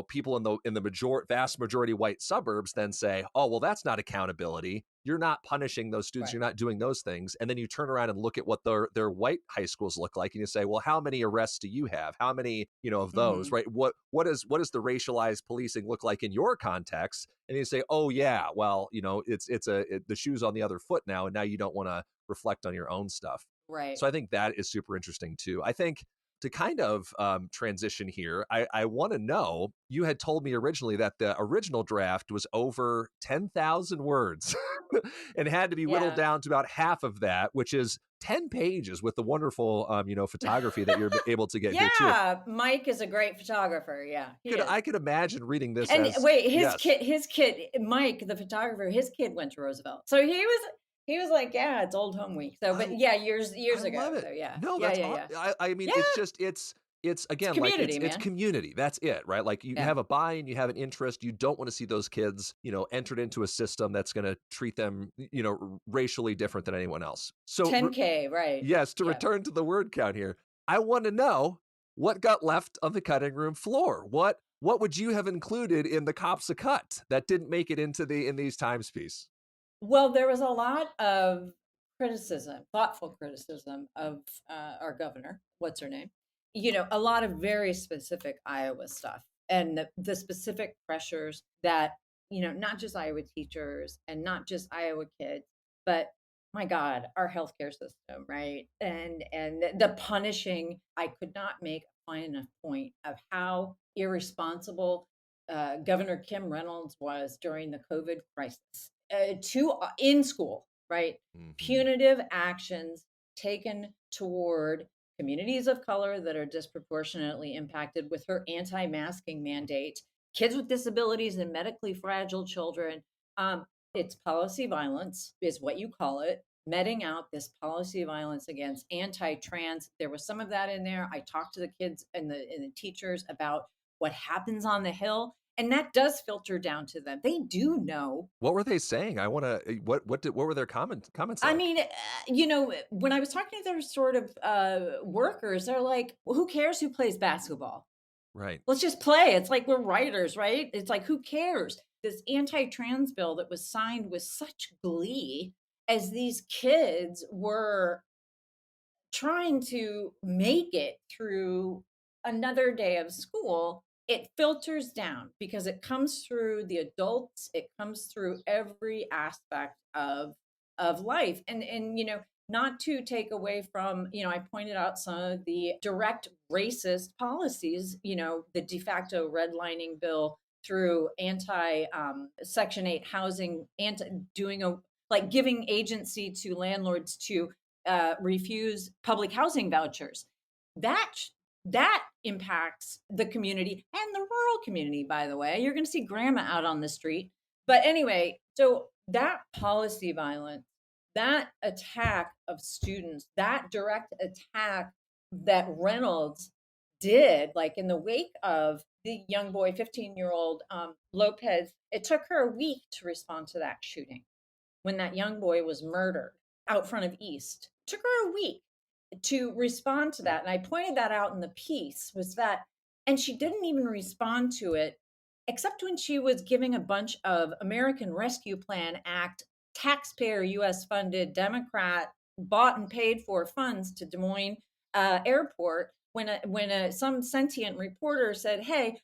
people in the vast majority white suburbs then say, oh, well, that's not accountability, you're not punishing those students, Right. you're not doing those things. And then you turn around and look at what their white high schools look like, and you say, well, how many arrests do you have, how many of those, Mhm. right? What does the racialized policing look like in your context? And you say, oh yeah, well, the shoe's on the other foot now, and now you don't want to reflect on your own stuff. Right. So I think that is super interesting too. I think to kind of transition here, I want to know, you had told me originally that the original draft was over 10,000 words and had to be whittled Yeah. down to about half of that, which is 10 pages with the wonderful, photography that you're able to get here too. Yeah. Mike is a great photographer. Yeah, he is. I could imagine reading this And as, wait, yes, his kid, Mike, the photographer, his kid went to Roosevelt. So he was like, yeah, it's old home week. So, I but yeah, years I love ago. it. So yeah. No, Yeah, that's yeah, yeah. I mean, Yeah. it's just it's It's again, like community, it's man. community. That's it, right? Like you Yeah. have a buy-in, you have an interest. You don't want to see those kids, entered into a system that's going to treat them, racially different than anyone else. So 10K, right. yes, to Yeah. return to the word count here, I want to know what got left on the cutting room floor. What would you have included in the Kopsa cut that didn't make it into the in these times piece? Well, there was a lot of criticism, thoughtful criticism of our governor. What's her name? A lot of very specific Iowa stuff and the specific pressures that, not just Iowa teachers and not just Iowa kids, but my God, our healthcare system, right? And the punishing, I could not make a fine enough point of how irresponsible Governor Kim Reynolds was during the COVID crisis in school, right? Hmm. Punitive actions taken toward communities of color that are disproportionately impacted with her anti-masking mandate, kids with disabilities and medically fragile children. Um, it's policy violence, is what you call it, meting out this policy violence against anti-trans. There was some of that in there. I talked to the kids and the teachers about what happens on the Hill, and that does filter down to them. They do know. What were they saying? I want to. What were their comments I like? mean, when I was talking to their sort of workers, they're like, well, "Who cares who plays basketball? Right. Let's just play." It's like we're writers, right? It's like, who cares? This anti-trans bill that was signed with such glee as these kids were trying to make it through another day of school, it filters down because it comes through the adults, it comes through every aspect of life. And not to take away from, I pointed out some of the direct racist policies, the de facto redlining bill through anti section 8 housing, anti doing a like giving agency to landlords to refuse public housing vouchers. That that impacts the community and the rural community. By the way, you're going to see grandma out on the street. But anyway, so that policy violence, that attack of students, that direct attack that Reynolds did, like in the wake of the young boy, 15-year-old Lopez, it took her a week to respond to that shooting when that young boy was murdered out front of East. It took her a week to respond to that. And I pointed that out in the piece was that, and she didn't even respond to it except when she was giving a bunch of American Rescue Plan Act, taxpayer US funded, Democrat bought and paid for funds to Des Moines airport when some sentient reporter said, "Hey,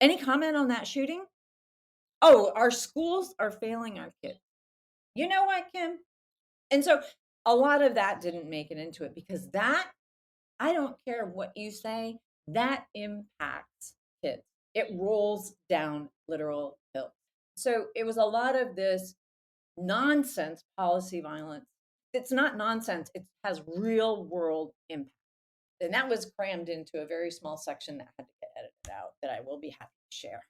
any comment on that shooting? Oh, our schools are failing our kids." You know what, Kim? And so a lot of that didn't make it into it because that, I don't care what you say, that impacts kids. It rolls down literal hills. So it was a lot of this nonsense policy violence. It's not nonsense, it has real world impact. And that was crammed into a very small section that had to get edited out that I will be happy to share.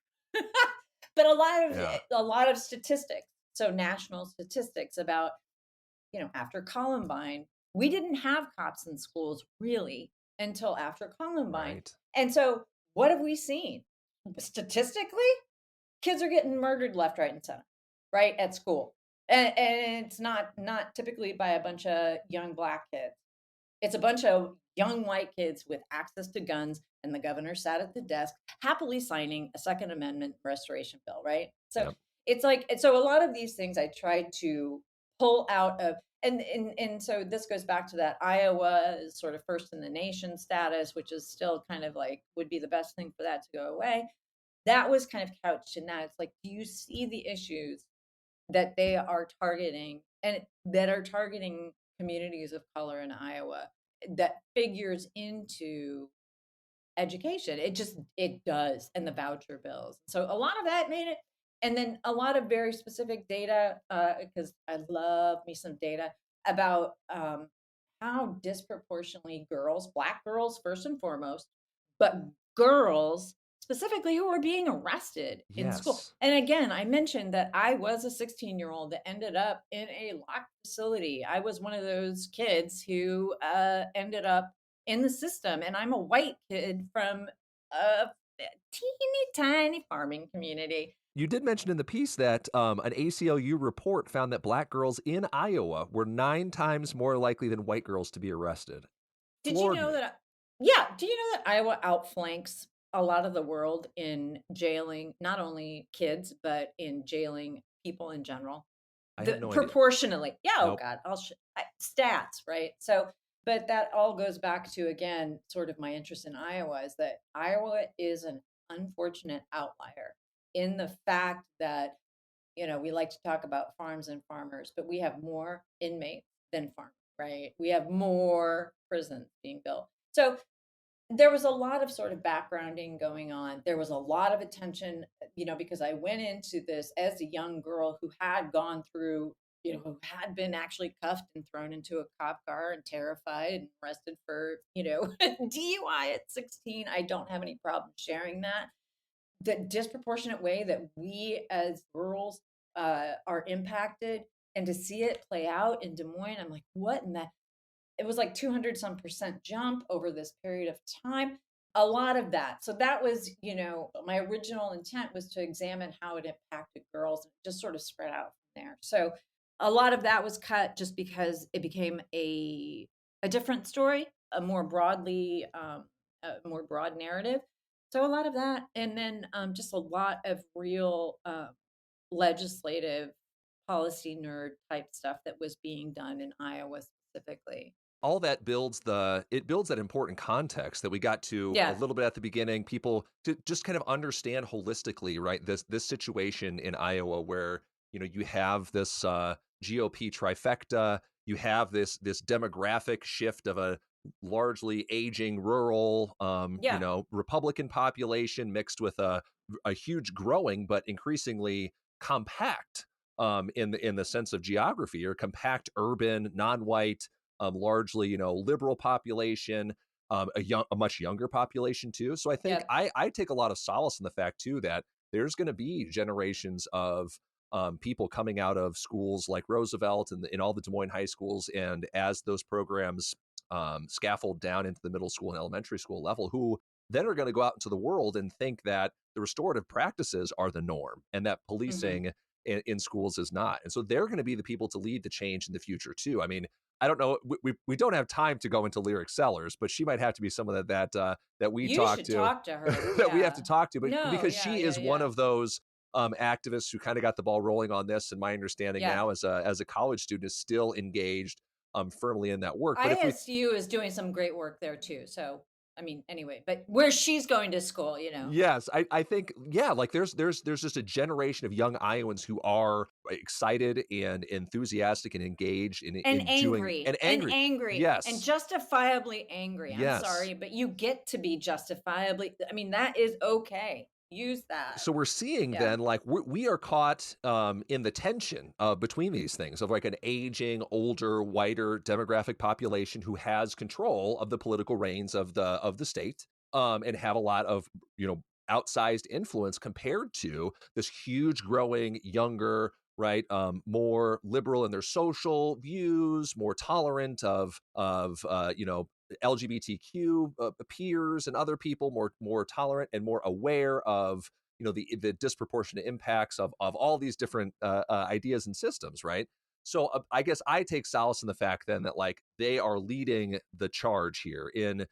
But Yeah. a lot of statistics, so national statistics about, after Columbine, we didn't have cops in schools really until after Columbine. Right. And so what have we seen? Statistically, kids are getting murdered left, right, and center, right, at school. And it's not typically by a bunch of young black kids. It's a bunch of young white kids with access to guns, and the governor sat at the desk happily signing a Second Amendment restoration bill, right? So Yep. it's like, so a lot of these things I tried to pull out of, and so this goes back to that Iowa is sort of first in the nation status, which is still kind of like would be the best thing for that to go away. That was kind of couched in that. It's like, do you see the issues that they are targeting and that are targeting communities of color in Iowa that figures into education? It does, and the voucher bills. So a lot of that made it, and then a lot of very specific data because I love me some data about how disproportionately girls, black girls first and foremost, but girls specifically who are being arrested in school. Yes. And again, I mentioned that I was a 16-year-old that ended up in a locked facility. I was one of those kids who ended up in the system, and I'm a white kid from a teeny tiny farming community. You did mention in the piece that an ACLU report found that black girls in Iowa were 9 times more likely than white girls to be arrested. Did you Floored know me. that? Yeah, do you know that Iowa outflanks a lot of the world in jailing not only kids but in jailing people in general? I had The no idea. proportionally, yeah. Oh Nope. God, stats, right? So, but that all goes back to again, sort of my interest in Iowa is that Iowa is an unfortunate outlier in the fact that we like to talk about farms and farmers, but we have more inmates than farmers, right? We have more prisons being built. So There was a lot of sort of backgrounding going on. There was a lot of attention, because I went into this as a young girl who had gone through, who had been actually cuffed and thrown into a cop car and terrified and arrested for, DUI at 16. I don't have any problem sharing that. The disproportionate way that we as girls are impacted, and to see it play out in Des Moines, I'm like, what in that? It was like 200 some percent jump over this period of time. A lot of that. So that was, my original intent was to examine how it impacted girls, and just sort of spread out from there. So a lot of that was cut just because it became a different story, a more broad narrative. So a lot of that, and then just a lot of real legislative policy nerd type stuff that was being done in Iowa specifically. All that builds that important context that we got to a Yeah. little bit at the beginning. People to just kind of understand holistically, right? This situation in Iowa where you have this GOP trifecta, you have this demographic shift of a largely aging rural, Yeah. Republican population mixed with a huge growing but increasingly compact in the sense of geography, or compact urban non-white, largely, liberal population, a much younger population too. So I think Yep. I take a lot of solace in the fact too that there's going to be generations of people coming out of schools like Roosevelt and in all the Des Moines high schools, and as those programs scaffold down into the middle school and elementary school level, who then are going to go out into the world and think that the restorative practices are the norm and that Mhm. policing in schools is not. And so they're going to be the people to lead the change in the future too. I mean, I don't know. We don't have time to go into lyric sellers, but she might have to be someone that we You talk should to, talk to her. that we have to Yeah. talk to. But No, because yeah, she yeah, is one yeah. of those activists who kind of got the ball rolling on this, and my understanding Yeah. now as a college student is still engaged firmly in that work. But if we ISU is doing some great work there too. So, I mean, anyway, but where she's going to school, Yes, I think, yeah, like there's just a generation of young Iowans who are excited and enthusiastic and engaged and in doing angry and and angry. angry and Yes. justifiably angry. I'm Yes. sorry, but you get to be justifiably, I mean, that is okay. Use that. So we're seeing Yeah. then, like, we are caught in the tension between these things of like an aging, older, whiter demographic population who has control of the political reins of the state, and have a lot of outsized influence compared to this huge, growing, younger, right, more liberal in their social views, more tolerant of LGBTQ peers and other people, more tolerant and more aware of the disproportionate impacts of all these different ideas and systems, right? So I guess I take solace in the fact then that like they are leading the charge here in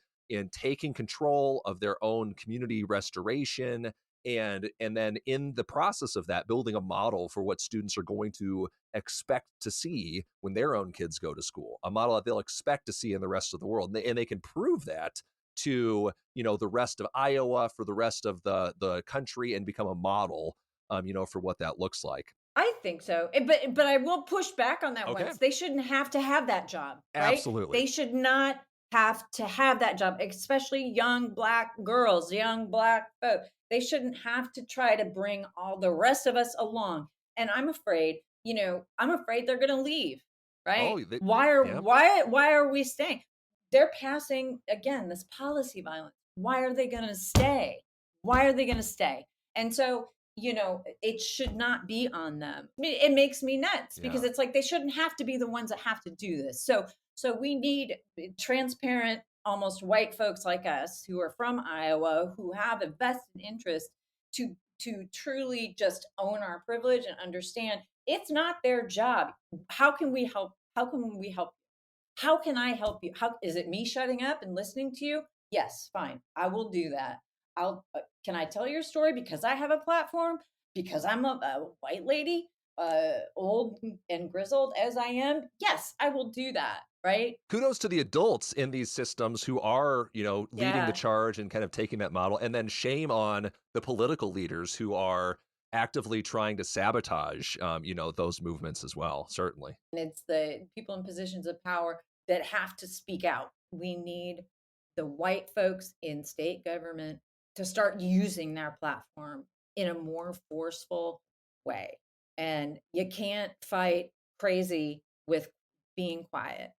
taking control of their own community restoration, and then in the process of that building a model for what students are going to expect to see when their own kids go to school, a model that they'll expect to see in the rest of the world, and they can prove that to the rest of Iowa, for the rest of the country, and become a model for what that looks like. I think so. But I will push back on that Okay. once. They shouldn't have to have that job, right? Absolutely. They should not have to have that job, especially young black girls, young black folk. They shouldn't have to try to bring all the rest of us along. And I'm afraid they're going to leave, right? Oh, yeah. Why are we staying? They're passing again this policy violence. Why are they going to stay? Why are they going to stay? And so it should not be on them. I mean, it makes me nuts because Yeah. it's like they shouldn't have to be the ones that have to do this. So we need transparent, almost white folks like us who are from Iowa who have a vested interest to truly just own our privilege and understand it's not their job. How can we help? How can we help? How can I help you? How is it me shutting up and listening to you? Yes, fine. I will do that. Can I tell your story because I have a platform? Because I'm a white lady, old and grizzled as I am? Yes, I will do that. Right? Kudos to the adults in these systems who are, leading the Yeah. charge and kind of taking that model. And then shame on the political leaders who are actively trying to sabotage, those movements as well, certainly. And it's the people in positions of power that have to speak out. We need the white folks in state government to start using their platform in a more forceful way. And you can't fight crazy with being quiet.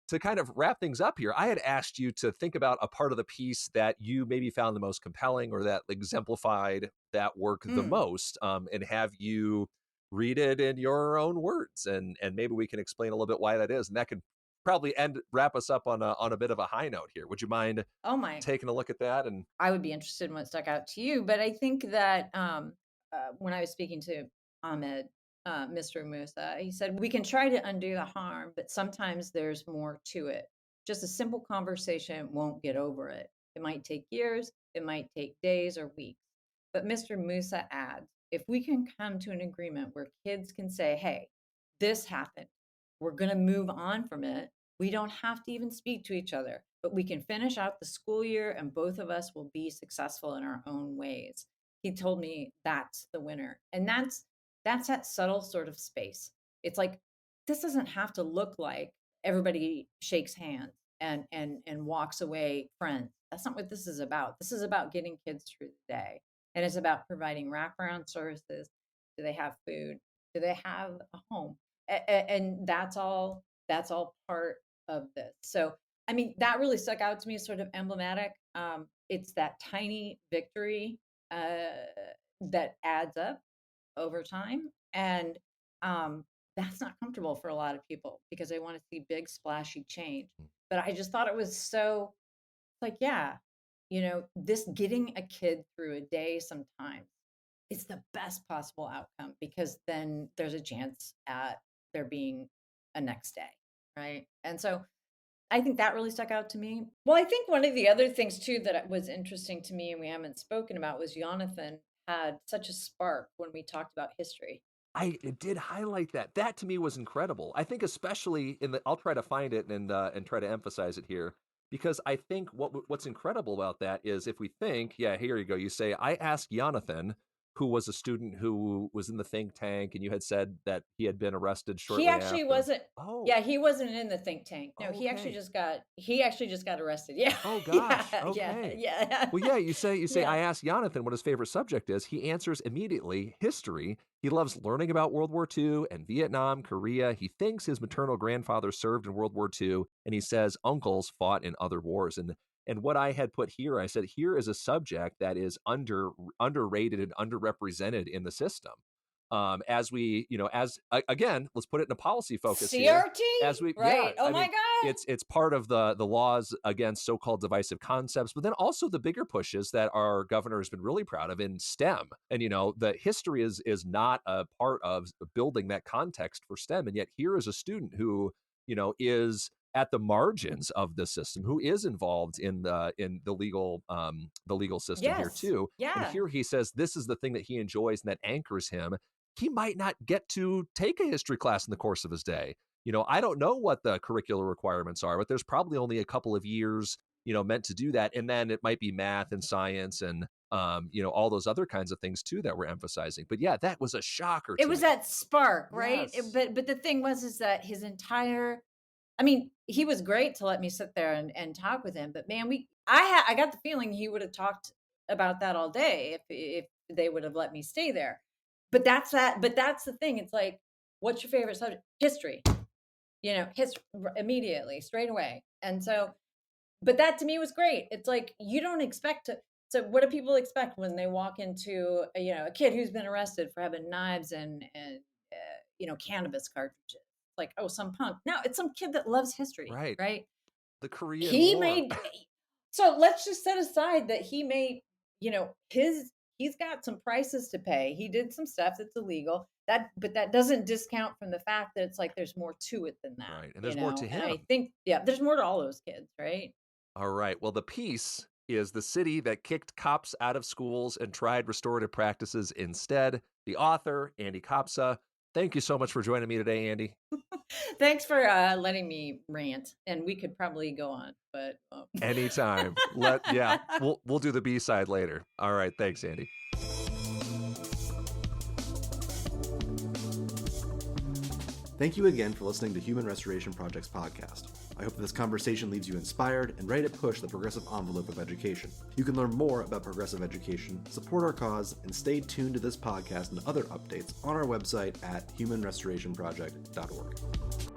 To kind of wrap things up here, I had asked you to think about a part of the piece that you maybe found the most compelling or that exemplified that work the Mm. most, and have you read it in your own words, and maybe we can explain a little bit why that is, and that could probably wrap us up on a bit of a high note here. Would you mind Oh my, taking a look at that? And I would be interested in what stuck out to you, but I think that when I was speaking to Ahmed, Mr. Musa, he said we can try to undo the harm, but sometimes there's more to it. Just a simple conversation won't get over it. It might take years, it might take days or weeks. But Mr. Musa adds, if we can come to an agreement where kids can say, "Hey, this happened. We're going to move on from it. We don't have to even speak to each other, but we can finish out the school year and both of us will be successful in our own ways." He told me that's the winner. And that's that subtle sort of space. It's like this doesn't have to look like everybody shakes hands and walks away friends. That's not what this is about. This is about getting kids through the day. And it's about providing wraparound services. Do they have food? Do they have a home? And that's all part of this. So I mean, that really stuck out to me as sort of emblematic. It's that tiny victory that adds up over time, and that's not comfortable for a lot of people because they want to see big splashy change. But I just thought it was so like, yeah, this getting a kid through a day sometimes is the best possible outcome because then there's a chance at there being a next day, right? And so I think that really stuck out to me. Well, I think one of the other things too that was interesting to me and we haven't spoken about was Jonathan had such a spark when we talked about history. it did highlight that. That to me was incredible. I think especially in the I'll try to find it and try to emphasize it here because I think what's incredible about that is if we think, yeah, here you go. You say I asked Jonathan, who was a student who was in the think tank, and you had said that he had been arrested He shortly actually after. wasn't Oh, Yeah, he wasn't in the think tank. No, okay. he actually just got arrested. Yeah. Oh Yeah, gosh. yeah, Okay. yeah. Well, yeah, you say Yeah. I asked Jonathan what his favorite subject is. He answers immediately history. He loves learning about World War II and Vietnam, Korea. He thinks his maternal grandfather served in World War II, and he says uncles fought in other wars. And what I had put here, I said here is a subject that is underrated and underrepresented in the system. As we, again, let's put it in a policy focus here. As CRT? we, yeah, Right. Oh I my mean, God. it's part of the laws against so-called divisive concepts, but then also the bigger pushes that our governor has been really proud of in STEM. And the history is not a part of building that context for STEM. And yet here is a student who is at the margins of the system, who is involved in the legal system here Yes. too. And Yeah. here he says this is the thing that he enjoys and that anchors him. He might not get to take a history class in the course of his day. I don't know what the curricular requirements are, but there's probably only a couple of years, meant to do that. And then it might be math and science and, all those other kinds of things too that we're emphasizing. But yeah, that was a shocker It to was me. that spark, right? Yes. But the thing was is that his entire I mean, he was great to let me sit there and talk with him, but man, I got the feeling he would have talked about that all day if they would have let me stay there. But that's the thing. It's like, what's your favorite subject? History. History immediately, straight away. And so, but that to me was great. It's like you don't expect to. So, what do people expect when they walk into a kid who's been arrested for having knives and cannabis cartridges? Like, oh, some punk. No, it's some kid that loves history, Right. right? The Korean He War. made so let's just set aside that he made, he's got some prices to pay. He did some stuff that's illegal. But that doesn't discount from the fact that it's like there's more to it than that, Right. And there's more to And I him. think, yeah, there's more to all those kids, right? All right. Well, the piece is the city that kicked cops out of schools and tried restorative practices instead. The author, Andy Kopsa. Thank you so much for joining me today, Andy. Thanks for letting me rant, and we could probably go on, but Anytime. Yeah, we'll do the B-side later. All right, thanks, Andy. Thank you again for listening to Human Restoration Project's podcast. I hope this conversation leaves you inspired and ready to push the progressive envelope of education. You can learn more about progressive education, support our cause, and stay tuned to this podcast and other updates on our website at humanrestorationproject.org.